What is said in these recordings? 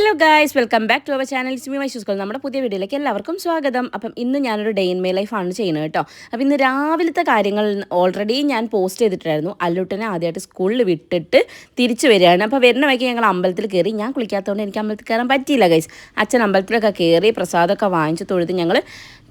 Hello guys, welcome back to our channel Simi മൈഷൂസ്കൾ. നമ്മുടെ പുതിയ വീഡിയോയിലേക്ക് എല്ലാവർക്കും സ്വാഗതം. അപ്പം ഇന്ന് ഞാനൊരു ഡേ ഇൻ മൈ ലൈഫാണ് ചെയ്യുന്നത് കേട്ടോ. അപ്പം ഇന്ന് രാവിലത്തെ കാര്യങ്ങൾ ഓൾറെഡി ഞാൻ പോസ്റ്റ് ചെയ്തിട്ടായിരുന്നു. അല്ലൂട്ടനെ ആദ്യമായിട്ട് സ്കൂളിൽ വിട്ടിട്ട് തിരിച്ചു വരികയാണ്. അപ്പോൾ വരുന്ന വഴിക്ക് ഞങ്ങൾ അമ്പലത്തിൽ കയറി. ഞാൻ കുളിക്കാത്തതുകൊണ്ട് എനിക്ക് അമ്പലത്തിൽ കയറാൻ പറ്റിയില്ല ഗൈസ്. അച്ഛൻ അമ്പലത്തിലൊക്കെ കയറി പ്രസാദമൊക്കെ വാങ്ങിച്ച് തൊഴുത് ഞങ്ങൾ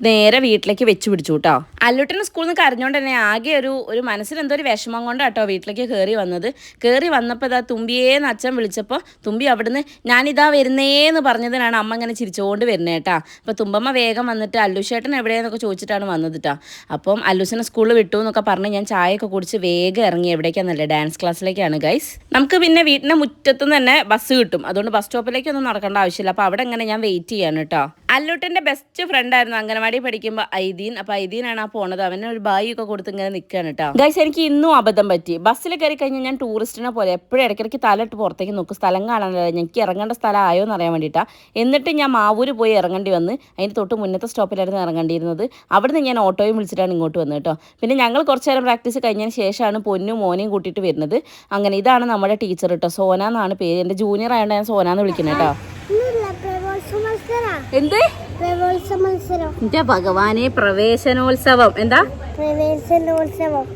നേരെ വീട്ടിലേക്ക് വെച്ച് പിടിച്ചു കേട്ടോ. അല്ലൂട്ടന് സ്കൂളിൽ നിന്ന് കരഞ്ഞുകൊണ്ട് തന്നെ ആകെ ഒരു മനസ്സിന് എന്തോ ഒരു വിഷമം കൊണ്ട് കേട്ടോ വീട്ടിലേക്ക് കയറി വന്നത്. കയറി വന്നപ്പോൾ ഇതാ തുമ്പിയേന്ന് അച്ഛൻ വിളിച്ചപ്പോൾ തുമ്പി അവിടുന്ന് ഞാനിതാ വരുന്നേന്ന് പറഞ്ഞതിനാണ് അമ്മ ഇങ്ങനെ ചിരിച്ചുകൊണ്ട് വരുന്നത് കേട്ടാ. അപ്പോൾ തുമ്പമ്മ വേഗം വന്നിട്ട് അല്ലൂശേട്ടൻ എവിടെയെന്നൊക്കെ ചോദിച്ചിട്ടാണ് വന്നത് കേട്ടോ. അപ്പം അല്ലൂസിനെ സ്കൂളിൽ വിട്ടു എന്നൊക്കെ പറഞ്ഞ് ഞാൻ ചായയൊക്കെ കുടിച്ച് വേഗം ഇറങ്ങി. എവിടേക്കാന്നല്ലേ, ഡാൻസ് ക്ലാസ്സിലേക്കാണ് ഗൈസ്. നമുക്ക് പിന്നെ വീട്ടിൻ്റെ മുറ്റത്തുനിന്ന് തന്നെ ബസ് കിട്ടും, അതുകൊണ്ട് ബസ് സ്റ്റോപ്പിലേക്കൊന്നും നടക്കേണ്ട ആവശ്യമില്ല. അപ്പോൾ അവിടെ ഇങ്ങനെ ഞാൻ വെയിറ്റ് ചെയ്യാണ് കേട്ടോ. അല്ലൂട്ടൻ്റെ ബെസ്റ്റ് ഫ്രണ്ടായിരുന്നു അംഗനവാടി പഠിക്കുമ്പോൾ ഐദീൻ. അപ്പോൾ ഐദീനാണ് ആ പോണത്. അവനെ ഒരു ബായി ഒക്കെ കൊടുത്ത് ഇങ്ങനെ നിൽക്കുകയാണ് കേട്ടോ. ഗൈസ്, എനിക്ക് ഇന്നും അബദ്ധം പറ്റി. ബസ്സിൽ കയറി കഴിഞ്ഞാൽ ഞാൻ ടൂറിസ്റ്റിനെ പോലെ എപ്പോഴും ഇടയ്ക്കിടയ്ക്ക് തലയിട്ട് പുറത്തേക്ക് നോക്കും, സ്ഥലം കാണാനല്ല, എനിക്ക് ഇറങ്ങേണ്ട സ്ഥലം ആയോ എന്ന് അറിയാൻ വേണ്ടിയിട്ടാണ്. എന്നിട്ട് ഞാൻ മാവൂര് പോയി ഇറങ്ങേണ്ടി വന്ന്. അതിന് തൊട്ട് മുന്നത്തെ സ്റ്റോപ്പിലായിരുന്നു ഇറങ്ങേണ്ടിയിരുന്നത്. അവിടുന്ന് ഞാൻ ഓട്ടോയും വിളിച്ചിട്ടാണ് ഇങ്ങോട്ട് വന്നത് കേട്ടോ. പിന്നെ ഞങ്ങൾ കുറച്ച് നേരം പ്രാക്ടീസ് കഴിഞ്ഞതിന് ശേഷമാണ് പൊന്നും മോനെയും കൂട്ടിയിട്ട് വരുന്നത്. അങ്ങനെ ഇതാണ് നമ്മുടെ ടീച്ചർ കേട്ടോ, സോന എന്നാണ് പേര്. എൻ്റെ ജൂനിയർ ആയതുകൊണ്ട് ഞാൻ സോന എന്ന് വിളിക്കുന്നത് കേട്ടോ. എന്ത് എന്റെ ഭഗവാനെ, പ്രവേശനോത്സവം? എന്താ പ്രവേശനോത്സവം?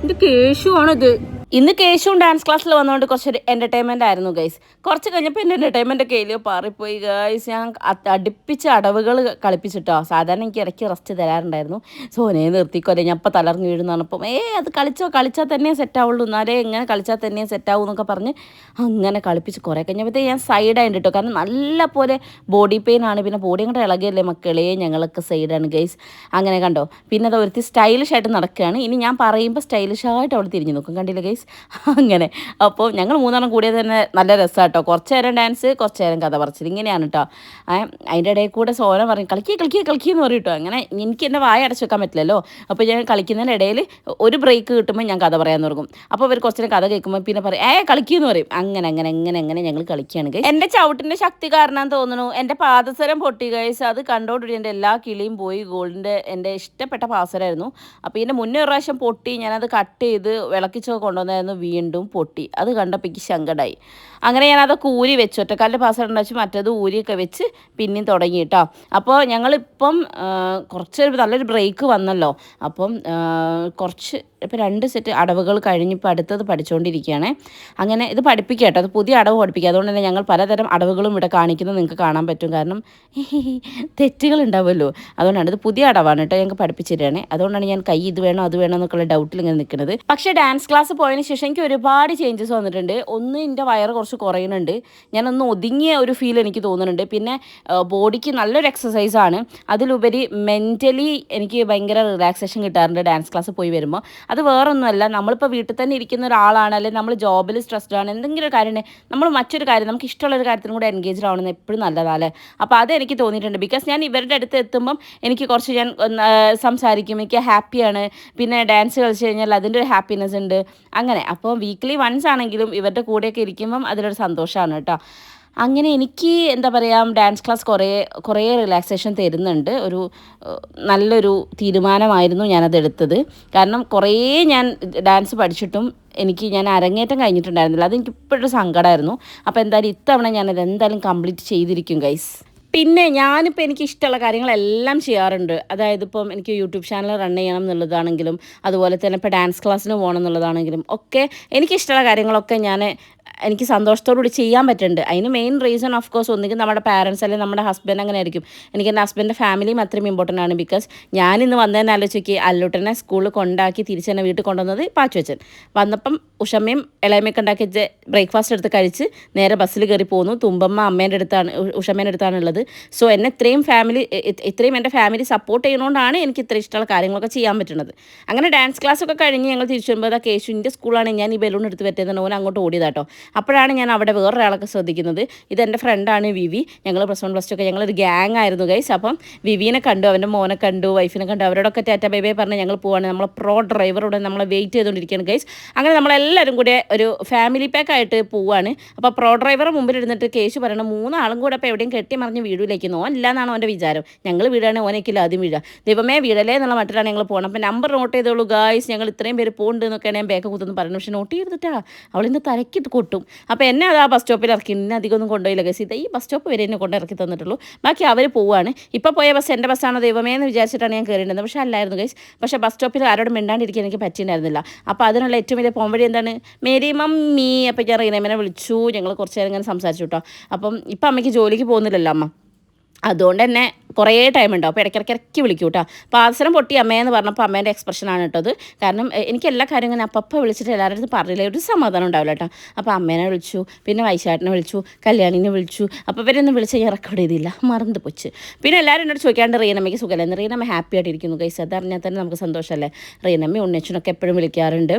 എന്റെ കേശു ആണിത്. ഇന്ന് കേശുവും ഡാൻസ് ക്ലാസ്സിൽ വന്നുകൊണ്ട് കുറച്ചൊരു എൻ്റർടൈൻമെൻ്റ് ആയിരുന്നു ഗൈസ്. കുറച്ച് കഴിഞ്ഞപ്പോൾ എൻ്റെ എൻ്റർടൈൻമെൻ്റ് ഒക്കെ കയ്യിൽ പാറിപ്പോയി ഗൈസ്. ഞാൻ അടുപ്പിച്ച് അടവുകൾ കളിപ്പിച്ചിട്ടോ. സാധാരണ എനിക്ക് ഇടയ്ക്ക് റെസ്റ്റ് തരാറുണ്ടായിരുന്നു. സോനയെ നിർത്തിക്കോലെ, ഞാൻ അപ്പം തളർന്നു വീഴുന്നു പറഞ്ഞപ്പം അത് കളിച്ചാൽ തന്നെ സെറ്റാവുള്ളൂ, എന്നാലേ എങ്ങനെ കളിച്ചാൽ തന്നെ സെറ്റാവും എന്നൊക്കെ പറഞ്ഞ് അങ്ങനെ കളിപ്പിച്ച് കുറേ കഴിഞ്ഞപ്പോഴത്തേക്ക് ഞാൻ സൈഡായിട്ട് കേട്ടോ. കാരണം നല്ല പോലെ ബോഡി പെയിൻ ആണ്. പിന്നെ ബോഡി കൂടെ ഇളകിയല്ലേ മക്കളെ, ഞങ്ങളൊക്കെ സൈഡാണ് ഗൈസ്. അങ്ങനെ കണ്ടോ. പിന്നെ അത് ഒരുത്തി സ്റ്റൈലിഷ് ആയിട്ട് നടക്കുകയാണ്. ഇനി ഞാൻ പറയുമ്പോൾ സ്റ്റൈലിഷായിട്ട് അവൾ തിരിഞ്ഞു നോക്കും, കണ്ടില്ല ഗൈസ്. അങ്ങനെ അപ്പോൾ ഞങ്ങൾ മൂന്നെണ്ണം കൂടിയത് തന്നെ നല്ല രസമാട്ടോ. കുറച്ച് നേരം ഡാൻസ്, കുറച്ച് നേരം കഥ പറച്ചിൽ, ഇങ്ങനെയാണ് കേട്ടോ. അതിൻ്റെ ഇടയിൽ കൂടെ സോന പറയും കളിക്കുകയെന്ന് പറയും കേട്ടോ. അങ്ങനെ എനിക്ക് എൻ്റെ വായ അടച്ചു വെക്കാൻ പറ്റില്ലല്ലോ. അപ്പോൾ ഞാൻ കളിക്കുന്നതിൻ്റെ ഇടയിൽ ഒരു ബ്രേക്ക് കിട്ടുമ്പോൾ ഞാൻ കഥ പറയാൻ തുടങ്ങും. അപ്പോൾ അവർ കുറച്ച് നേരം കഥ കേൾക്കുമ്പോൾ പിന്നെ പറയും കളിക്കുമെന്ന് പറയും. അങ്ങനെ ഞങ്ങൾ കളിക്കുകയാണ് ഗൈസ്. എൻ്റെ ചവിട്ടിൻ്റെ ശക്തി കാരണമെന്ന് തോന്നുന്നു എൻ്റെ പാദസരം പൊട്ടി ഗൈസ്. അത് കണ്ടോണ്ടിരി എൻ്റെ എല്ലാ കിളിയും പോയി. ഗോൾഡിൻ്റെ എൻ്റെ ഇഷ്ടപ്പെട്ട പാസരായിരുന്നു. അപ്പോൾ ഇതിൻ്റെ മുന്നേ ഒരു പ്രാവശ്യം പൊട്ടി, ഞാനത് കട്ട് ചെയ്ത് വിളക്കിച്ചൊക്കെ കൊണ്ടുവന്നായിരുന്നു. വീണ്ടും പൊട്ടി. അത് കണ്ടപ്പോൾ എനിക്ക് സങ്കടമായി. അങ്ങനെ ഞാനതൊക്കെ ഊരി വെച്ചു. ഒറ്റക്കാലിൻ്റെ പാസ്വേഡ് വെച്ച് മറ്റേത് ഊരിയൊക്കെ വെച്ച് പിന്നെയും തുടങ്ങി കേട്ടോ. അപ്പോൾ ഞങ്ങളിപ്പം നല്ലൊരു ബ്രേക്ക് വന്നല്ലോ. അപ്പം ഇപ്പോൾ 2 സെറ്റ് അടവുകൾ കഴിഞ്ഞിപ്പോൾ അടുത്തത് പഠിച്ചുകൊണ്ടിരിക്കുകയാണ്. അങ്ങനെ ഇത് പഠിപ്പിക്കുക കേട്ടോ, അത് പുതിയ അടവ് പഠിപ്പിക്കുക. അതുകൊണ്ട് തന്നെ ഞങ്ങൾ പലതരം അടവുകളും ഇവിടെ കാണിക്കുന്നത് നിങ്ങൾക്ക് കാണാൻ പറ്റും. കാരണം തെറ്റുകൾ ഉണ്ടാവുമല്ലോ, അതുകൊണ്ടാണ്. ഇത് പുതിയ അടവാണ് കേട്ടോ, ഞങ്ങൾക്ക് പഠിപ്പിച്ചു തരികയാണ്. അതുകൊണ്ടാണ് ഞാൻ കൈ ഇത് വേണോ അത് വേണോ എന്നൊക്കെയുള്ള ഡൗട്ടിൽ ഇങ്ങനെ നിൽക്കുന്നത്. പക്ഷേ ഡാൻസ് ക്ലാസ് പോയതിന് ശേഷം എനിക്ക് ഒരുപാട് ചേഞ്ചസ് വന്നിട്ടുണ്ട്. ഒന്ന്, എൻ്റെ വയറ് കുറച്ച് കുറയുന്നുണ്ട്. ഞാനൊന്ന് ഒതുങ്ങിയ ഒരു ഫീൽ എനിക്ക് തോന്നുന്നുണ്ട്. പിന്നെ ബോഡിക്ക് നല്ലൊരു എക്സസൈസാണ്. അതിലുപരി മെൻ്റലി എനിക്ക് ഭയങ്കര റിലാക്സേഷൻ കിട്ടാറുണ്ട് ഡാൻസ് ക്ലാസ് പോയി വരുമ്പോൾ. അത് വേറൊന്നുമല്ല, നമ്മളിപ്പോൾ വീട്ടിൽ തന്നെ ഇരിക്കുന്ന ഒരാളാണ്, അല്ലെങ്കിൽ നമ്മൾ ജോബിൽ സ്ട്രെസ്ഡ് ആണ്, എന്തെങ്കിലും ഒരു കാര്യം നമ്മൾ മറ്റൊരു കാര്യം നമുക്ക് ഇഷ്ടമുള്ളൊരു കാര്യത്തിനും കൂടെ എൻഗേജ്ഡ് ആവണമെന്ന് എപ്പോഴും നല്ലതാണ്. അപ്പോൾ അത് എനിക്ക് തോന്നിയിട്ടുണ്ട്. ബിക്കോസ് ഞാൻ ഇവരുടെ അടുത്ത് എത്തുമ്പം എനിക്ക് കുറച്ച് ഞാൻ സംസാരിക്കും, എനിക്ക് ഹാപ്പിയാണ്. പിന്നെ ഡാൻസ് കളിച്ച് കഴിഞ്ഞാൽ അതിൻ്റെ ഒരു ഹാപ്പിനെസ് ഉണ്ട്. അങ്ങനെ അപ്പോൾ വീക്ക്ലി വൺസ് ആണെങ്കിലും ഇവരുടെ കൂടെയൊക്കെ ഇരിക്കുമ്പം അതിലൊരു സന്തോഷമാണ് കേട്ടോ. അങ്ങനെ എനിക്ക് എന്താ പറയുക, ഡാൻസ് ക്ലാസ് കുറേ റിലാക്സേഷൻ തരുന്നുണ്ട്. നല്ലൊരു തീരുമാനമായിരുന്നു ഞാനത് എടുത്തത്. കാരണം ഞാൻ ഡാൻസ് പഠിച്ചിട്ടും ഞാൻ അരങ്ങേറ്റം കഴിഞ്ഞിട്ടുണ്ടായിരുന്നില്ല. അതെനിക്ക് ഇപ്പോഴൊരു സങ്കടമായിരുന്നു. അപ്പോൾ എന്തായാലും ഇത്തവണ ഞാനത് എന്തായാലും കംപ്ലീറ്റ് ചെയ്തിരിക്കും ഗൈസ്. പിന്നെ ഞാനിപ്പോൾ എനിക്ക് ഇഷ്ടമുള്ള കാര്യങ്ങളെല്ലാം ചെയ്യാറുണ്ട്. അതായത് ഇപ്പം എനിക്ക് യൂട്യൂബ് ചാനൽ റൺ ചെയ്യണം എന്നുള്ളതാണെങ്കിലും, അതുപോലെ തന്നെ ഇപ്പോൾ ഡാൻസ് ക്ലാസ്സിന് പോകണം എന്നുള്ളതാണെങ്കിലും ഒക്കെ എനിക്കിഷ്ടമുള്ള കാര്യങ്ങളൊക്കെ എനിക്ക് സന്തോഷത്തോടുകൂടി ചെയ്യാൻ പറ്റുന്നുണ്ട്. അതിന് മെയിൻ റീസൺ ഓഫ് കോഴ്സ് ഒന്നുകിൽ നമ്മുടെ പാരൻസ് അല്ലെങ്കിൽ നമ്മുടെ ഹസ്ബൻഡ് അങ്ങനെ ആയിരിക്കും. എനിക്ക് എൻ്റെ ഹസ്ബൻഡിൻ്റെ ഫാമിലിയും അത്രയും ഇമ്പോർട്ടൻ്റ് ആണ്. ബിക്കോസ് ഞാനിന്ന് വന്നതിനെ ആലോചിക്ക്, അല്ലൂട്ടനെ സ്കൂളിൽ കൊണ്ടാക്കി തിരിച്ച് തന്നെ വീട്ടിൽ കൊണ്ടുവന്നത് പാച്ചുവച്ചൻ. വന്നപ്പം ഉഷമ്മയും ഇളയമ്മയൊക്കെ ഉണ്ടാക്കി ബ്രേക്ക്ഫാസ്റ്റ് എടുത്ത് കഴിച്ച് നേരെ ബസ്സിൽ കയറി പോന്നു. തുമ്പമ്മ ഉഷമ്മേൻ്റെ അടുത്താണ് ഉള്ളത്. സോ എന്നെ ഇത്രയും എൻ്റെ ഫാമിലി സപ്പോർട്ട് ചെയ്യുന്നതുകൊണ്ടാണ് എനിക്ക് ഇത്ര ഇഷ്ടമുള്ള കാര്യങ്ങളൊക്കെ ചെയ്യാൻ പറ്റുന്നത്. അങ്ങനെ ഡാൻസ് ക്ലാസ്സൊക്കെ കഴിഞ്ഞ് ഞങ്ങൾ തിരിച്ചു വരുമ്പോൾ കേശുവിൻ്റെ സ്കൂളാണ്. ഞാൻ ഈ ബലൂൺ എടുത്ത് പറ്റുന്നത് ഓൻ അങ്ങോട്ട് ഓടിയതാട്ടോ. അപ്പോഴാണ് ഞാൻ അവിടെ വേറൊരാളൊക്കെ ശ്രദ്ധിക്കുന്നത്. ഇതെൻ്റെ ഫ്രണ്ടാണ് വിവി. ഞങ്ങൾ +1 +2 ഒക്കെ ഞങ്ങളൊരു ഗ്യാങ് ആയിരുന്നു ഗൈസ്. അപ്പം വിവീനെ കണ്ടു, അവൻ്റെ മോനെ കണ്ടു, വൈഫിനെ കണ്ടു. അവരോടൊക്കെ ടാറ്റ ബൈ ബൈ പറഞ്ഞ് ഞങ്ങൾ പോവാണ്. നമ്മളെ പ്രോ ഡ്രൈവറോടെ നമ്മളെ വെയിറ്റ് ചെയ്തുകൊണ്ടിരിക്കുകയാണ് ഗൈസ്. അങ്ങനെ നമ്മളെല്ലാവരും കൂടി ഒരു ഫാമിലി പാക്കായിട്ട് പോവാണ്. അപ്പോൾ പ്രോ ഡ്രൈവറെ മുമ്പിലിരുന്നിട്ട് കേശു പറയണം 3 ആളും കൂടെ അപ്പോൾ എവിടെയും കെട്ടി മറിഞ്ഞ് വീടിലേക്ക് ഓൻ ഇല്ലയെന്നാണ് അവൻ്റെ വിചാരം. ഞങ്ങൾ വീടാണ്, ഓനേക്കില്ല ആദ്യം വീഴുക. ദൈവമേ വീടലേ എന്നുള്ള മട്ടിലാണ് ഞങ്ങൾ പോകണം. അപ്പോൾ നമ്പർ നോട്ട് ചെയ്തോളൂ ഗൈസ്, ഞങ്ങൾ ഇത്രയും പേര് പോകുന്നുണ്ട് എന്നൊക്കെയാണ് ഞാൻ ബാക്ക് കുത്തുന്നു പറയുന്നത്. പക്ഷേ നോട്ട് ചെയ്തിട്ടാ അവളിന്ന് തലയ്ക്ക് കൊട്ടും. അപ്പോൾ എന്നെ അത് ആ ബസ് സ്റ്റോപ്പിൽ ഇറക്കി, എന്നെ അധികം ഒന്നും കൊണ്ടുപോയില്ല ഗൈസ്. ഇത് ഈ ബസ് സ്റ്റോപ്പ് വരെ എന്നെ കൊണ്ട് ഇറക്കി തന്നിട്ടുള്ളൂ. ബാക്കി അവർ പോവുകയാണ്. ഇപ്പോൾ പോയ ബസ് എൻ്റെ ബസ്സാണോ ദൈവമേ എന്ന് വിചാരിച്ചിട്ടാണ് ഞാൻ കയറിയിരുന്നത്. പക്ഷേ അല്ലായിരുന്നു ഗൈസ്. പക്ഷേ ബസ് സ്റ്റോപ്പിൽ ആരോടും മിണ്ടാണ്ടിരിക്കാൻ എനിക്ക് പറ്റിയിട്ടുണ്ടായിരുന്നില്ല. അപ്പോൾ അതിനുള്ള ഏറ്റവും വലിയ പോംവഴി എന്താണ്, മേരി മമ്മി. അപ്പോൾ ഞാൻ റീനമ്മനെ വിളിച്ചു, ഞങ്ങൾ കുറച്ച് നേരം ഇങ്ങനെ സംസാരിച്ചു കേട്ടോ. അപ്പം ഇപ്പം അമ്മയ്ക്ക് ജോലിക്ക് പോകുന്നില്ലല്ലോ അമ്മ, അതുകൊണ്ട് തന്നെ കുറേ ടൈം ഉണ്ടാവും. അപ്പോൾ ഇടയ്ക്കിടയ്ക്ക് വിളിക്കും കേട്ടോ. അപ്പോൾ അവസരം പൊട്ടി അമ്മയെന്ന് പറഞ്ഞപ്പോൾ അമ്മേൻ്റെ എക്സ്പ്രഷനാണ് കേട്ടത്. കാരണം എനിക്ക് എല്ലാ കാര്യവും ഇങ്ങനെ അപ്പം വിളിച്ചിട്ട് എല്ലാവരുടെ അടുത്ത് പറഞ്ഞില്ല, ഒരു സമാധാനം ഉണ്ടാവില്ല കേട്ടോ. അപ്പോൾ അമ്മേനെ വിളിച്ചു, പിന്നെ വൈശാട്ടിനെ വിളിച്ചു, കല്യാണിനെ വിളിച്ചു. അപ്പോൾ ഇവരൊന്നും വിളിച്ച് ഞാൻ റെക്കോർഡ് ചെയ്തില്ല, മറന്നു പോച്ച്. പിന്നെ എല്ലാവരും എന്നോട് ചോദിക്കാണ്ട് റീനമ്മയ്ക്ക് സുഖമല്ല. Reenamma happy ആയിട്ടിരിക്കുന്നു guys. അതറിഞ്ഞാൽ തന്നെ നമുക്ക് സന്തോഷമല്ലേ. റീനമ്മ ഉണ്ണിച്ചനൊക്കെ എപ്പോഴും വിളിക്കാറുണ്ട്.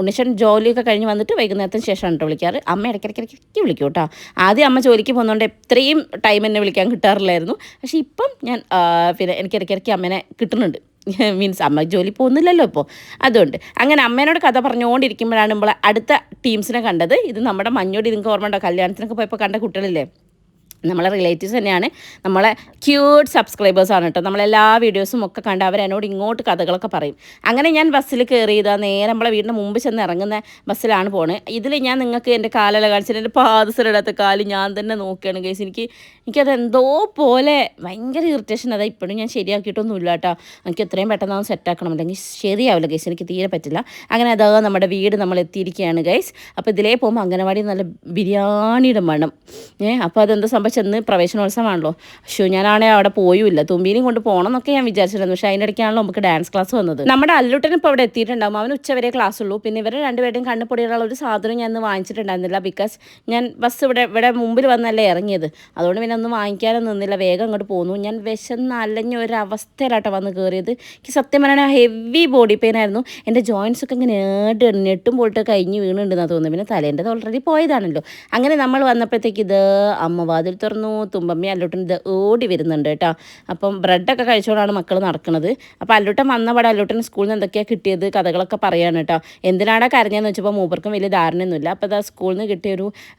ഉണ്ണിച്ചൻ ജോലിയൊക്കെ കഴിഞ്ഞ് വന്നിട്ട് വൈകുന്നേരത്തിന് ശേഷമാണ് കേട്ടോ വിളിക്കാറ്. അമ്മ ഇടയ്ക്കിടയ്ക്ക് വിളിക്കും കേട്ടോ. ആദ്യം അമ്മ ജോലിക്ക് പോകുന്നതുകൊണ്ട് എത്രയും ടൈം എന്നെ വിളിക്കാൻ കിട്ടാറില്ലായിരുന്നു. പക്ഷേ ഇപ്പം ഞാൻ പിന്നെ എനിക്ക് ഇടയ്ക്കിടയ്ക്ക് അമ്മേനെ കിട്ടുന്നുണ്ട്. മീൻസ് അമ്മ ജോലി പോകുന്നില്ലല്ലോ ഇപ്പോൾ, അതുകൊണ്ട് അങ്ങനെ അമ്മേനോട് കഥ പറഞ്ഞുകൊണ്ടിരിക്കുമ്പോഴാണ് നമ്മൾ അടുത്ത ടീംസിനെ കണ്ടത്. ഇത് നമ്മുടെ മഞ്ഞോടി, നിങ്ങൾക്ക് ഓർമ്മ ഉണ്ടോ, കല്യാണത്തിനൊക്കെ പോയപ്പോൾ കണ്ട കുട്ടികളില്ലേ, നമ്മളെ റിലേറ്റീവ്സ് തന്നെയാണ്, നമ്മളെ ക്യൂട്ട് സബ്സ്ക്രൈബേഴ്സാണ് കേട്ടോ. നമ്മളെല്ലാ വീഡിയോസും ഒക്കെ കണ്ട് അവരെന്നോട് ഇങ്ങോട്ട് കഥകളൊക്കെ പറയും. അങ്ങനെ ഞാൻ ബസ്സിൽ കയറിയതാ, നേരെ നമ്മളെ വീടിൻ്റെ മുമ്പ് ചെന്ന് ഇറങ്ങുന്ന ബസ്സിലാണ് പോണത്. ഇതിൽ ഞാൻ നിങ്ങൾക്ക് എൻ്റെ കാലെല്ലാം കാണിച്ചിട്ട് എൻ്റെ പാദസരിടാത്ത കാല് ഞാൻ തന്നെ നോക്കുകയാണ് ഗൈസ്. എനിക്കത് എന്തോ പോലെ ഭയങ്കര ഇറിറ്റേഷൻ. അതാ ഇപ്പോഴും ഞാൻ ശരിയാക്കിയിട്ടൊന്നുമില്ല കേട്ടോ. എനിക്ക് എത്രയും പെട്ടെന്ന് അത് സെറ്റാക്കണം, അല്ലെങ്കിൽ ശരിയാവില്ല ഗൈസ്, എനിക്ക് തീരെ പറ്റില്ല. അങ്ങനെ അതാ നമ്മുടെ വീട് നമ്മൾ എത്തിയിരിക്കുകയാണ് ഗൈസ്. അപ്പോൾ ഇതിലേ പോകുമ്പോൾ അംഗനവാടി നല്ല ബിരിയാണിയുടെ മണം. അപ്പോൾ അതെന്താ സംഭവിച്ചത്, ചെന്ന് പ്രവേശനോത്സവമാണല്ലോ. പക്ഷേ ഞാനാണെങ്കിൽ അവിടെ പോയുമില്ല. തുമ്പീനെയും കൊണ്ട് പോകണം എന്നൊക്കെ ഞാൻ വിചാരിച്ചിരുന്നു. പക്ഷേ അതിൻ്റെ ഇടയ്ക്കാണല്ലോ നമുക്ക് ഡാൻസ് ക്ലാസ് വന്നത്. നമ്മുടെ അല്ലുട്ടൻ ഇപ്പോൾ അവിടെ എത്തിയിട്ടുണ്ടാകും. അവന് ഉച്ചവരെ ക്ലാസ് ഉള്ളൂ. പിന്നെ ഇവരെ രണ്ടുപേരുടെയും കണ്ണുപൊടിയുള്ള ഒരു സാധനം ഞാൻ വാങ്ങിച്ചിട്ടുണ്ടായിരുന്നില്ല. ബിക്കോസ് ഞാൻ ബസ് ഇവിടെ മുമ്പിൽ വന്നല്ലേ ഇറങ്ങിയത്. അതുകൊണ്ട് പിന്നെ ഒന്നും വാങ്ങിക്കാനൊന്നും നിന്നില്ല, വേഗം അങ്ങോട്ട് പോന്നു. ഞാൻ വിശന്ന് അലഞ്ഞ ഒരു അവസ്ഥയിലാട്ടോ വന്ന് കയറിയത്. എനിക്ക് സത്യം പറഞ്ഞാൽ ഹെവി ബോഡി പെയിൻ ആയിരുന്നു. എൻ്റെ ജോയിൻസൊക്കെ ഇങ്ങനെ നെട്ടും പോയിട്ട് കഴിഞ്ഞ് വീണുണ്ടെന്നാണ് തോന്നുന്നത്. പിന്നെ തലേൻ്റെ ഓൾറെഡി പോയതാണല്ലോ. അങ്ങനെ നമ്മൾ വന്നപ്പോഴത്തേക്ക് ഇത് അമ്മ വാതിൽ തുറന്നു. തുമ്പമ്മ അല്ലൂട്ടൻ ഇത് ഓടി വരുന്നുണ്ട് കേട്ടോ. അപ്പം ബ്രെഡൊക്കെ കഴിച്ചുകൊണ്ടാണ് മക്കൾ നടക്കുന്നത്. അപ്പോൾ അല്ലൂട്ടൻ വന്നപാടെ അല്ലൂട്ടൻ സ്കൂളിൽ നിന്ന് എന്തൊക്കെയാണ് കിട്ടിയത് കഥകളൊക്കെ പറയാണ് കേട്ടോ. എന്തിനാണ് കരഞ്ഞതെന്ന് വെച്ചപ്പോൾ മൂപ്പർക്കും വലിയ ധാരണയൊന്നുമില്ല. അപ്പോൾ അത് സ്കൂളിൽ നിന്ന് കിട്ടിയ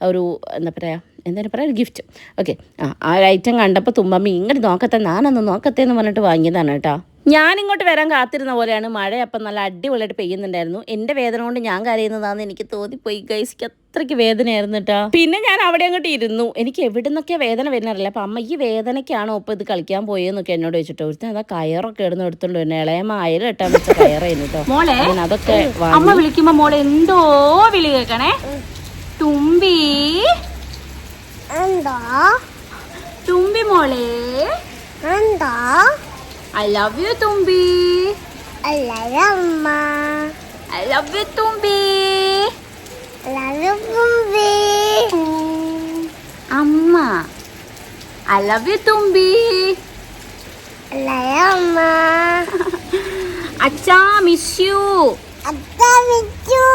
ഒരു എന്താ പറയുക ഒരു ഗിഫ്റ്റ്. ഓക്കെ, ആ ഒരു ഐറ്റം കണ്ടപ്പോൾ തുമ്പമ്മ ഇങ്ങോട്ട് നോക്കത്തെ, ഞാനൊന്ന് നോക്കത്തെ എന്ന് പറഞ്ഞിട്ട് വാങ്ങിയതാണ് കേട്ടോ. ഞാനിങ്ങോട്ട് വരാൻ കാത്തിരുന്ന പോലെയാണ് മഴ അപ്പം നല്ല അടിപൊളിയായിട്ട് പെയ്യുന്നുണ്ടായിരുന്നു. എൻ്റെ വേദന കൊണ്ട് ഞാൻ കരയുന്നതാണെന്ന് എനിക്ക് തോന്നിപ്പോയി ഗൈസ്ക്ക്, അത്രയ്ക്ക് വേദനയായിരുന്നു കേട്ടോ. പിന്നെ ഞാൻ അവിടെ അങ്ങോട്ട് ഇരുന്നു. എനിക്ക് എവിടെ നിന്നൊക്കെയാണ് വേദന വരുന്നറിയില്ല. അപ്പം അമ്മ ഈ വേദനയ്ക്കാണോ ഇപ്പോൾ ഇത് കളിക്കാൻ പോയെന്നൊക്കെ എന്നോട് ചോദിച്ചിട്ടോ. ഒരുത്തൻ അതാ കയറൊക്കെ ഇടുന്ന എടുത്തോണ്ട് വരുന്നത്, ഇളയമ്മ അയൽ കെട്ടാൻ വെച്ച കയറായിരുന്നു കേട്ടോ. മോളെ അതൊക്കെ അമ്മ വിളിക്കുമ്പോൾ മോളെ എന്തോ വിളി കേൾക്കണേ. തുമ്പി തുമ്പി മോളെ എന്താ. I love you, Tumbi. I love you, Amma. I love you, Tumbi. I love you, Tumbi. Amma. I love you, Tumbi. I love you, Amma. Acha, miss you. Acha, miss you.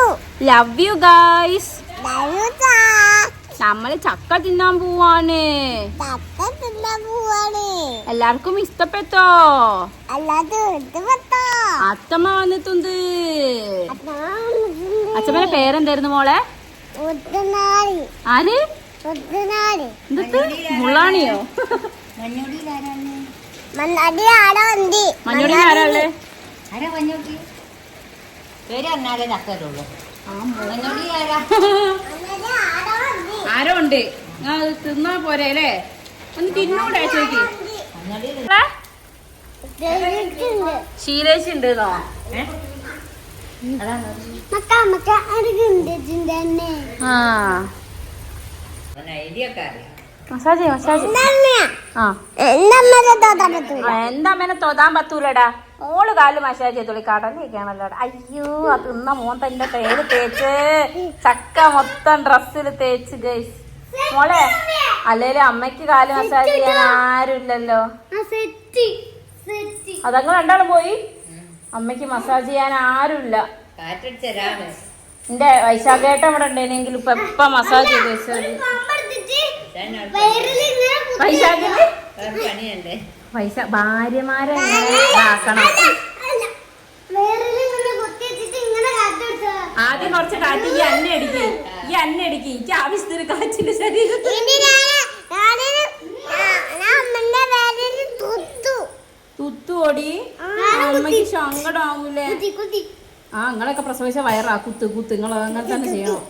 Love you, guys. Love you, guys. നമ്മൾ ചക്ക തിന്നാൻ പോവാണ്. എല്ലാവർക്കും ഇഷ്ടപ്പെട്ടോ? അത്തമ്മ വന്നിട്ടുണ്ട്. അച്ഛമ്മയുടെ പേരെന്തായിരുന്നു മോളെ? ആര്? മുള്ളാണിയോ? മഞ്ഞോടിയിൽ ആരാ ഉള്ളേ? ആരോ ഉണ്ട്. തിന്നാ പോരെ അല്ലേ? ഒന്ന് തിന്നൂടെ ചോദിക്ക്. ശീലേശി ഉണ്ടെന്നോ? മസാജ് എന്താ അമ്മേനെ തൊതാൻ പറ്റൂലടാ. മോള് കാല് മസാജ് ചെയ്തോളി. കടലേക്കാണല്ലോ. അയ്യോ, അത് തിന്ന മോൻ തന്റെ പേര് തേച്ച് ചക്ക മൊത്തം ഡ്രസ്സിൽ തേച്ച് ഗൈസ്. മോളെ അല്ലേലും അമ്മയ്ക്ക് കാല് മസാജ് ചെയ്യാൻ ആരുമില്ലല്ലോ. അതങ്ങൾ രണ്ടാളും പോയി. അമ്മയ്ക്ക് മസാജ് ചെയ്യാൻ ആരുമില്ല. എന്റെ വൈശാഖേട്ട ഇവിടെ ഉണ്ടെങ്കിൽ ഇപ്പൊ എപ്പ മസാജ് ചെയ്ത് വെച്ചത്. ഭാര്യമാരെ ആക്കണം. ആദ്യം കുറച്ച് കാറ്റ് ഈ അന്ന അടിക്ക്. എനിക്ക് ആവശ്യത്തിന് കാറ്റിന്റെ ശരീരത്തിൽ തുത്തോടി. അമ്മയ്ക്ക് സങ്കടാവൂലേ? നിങ്ങളൊക്കെ പ്രസവിച്ച വയറാ കുത്ത് നിങ്ങൾ അങ്ങനെ തന്നെ ചെയ്യണം.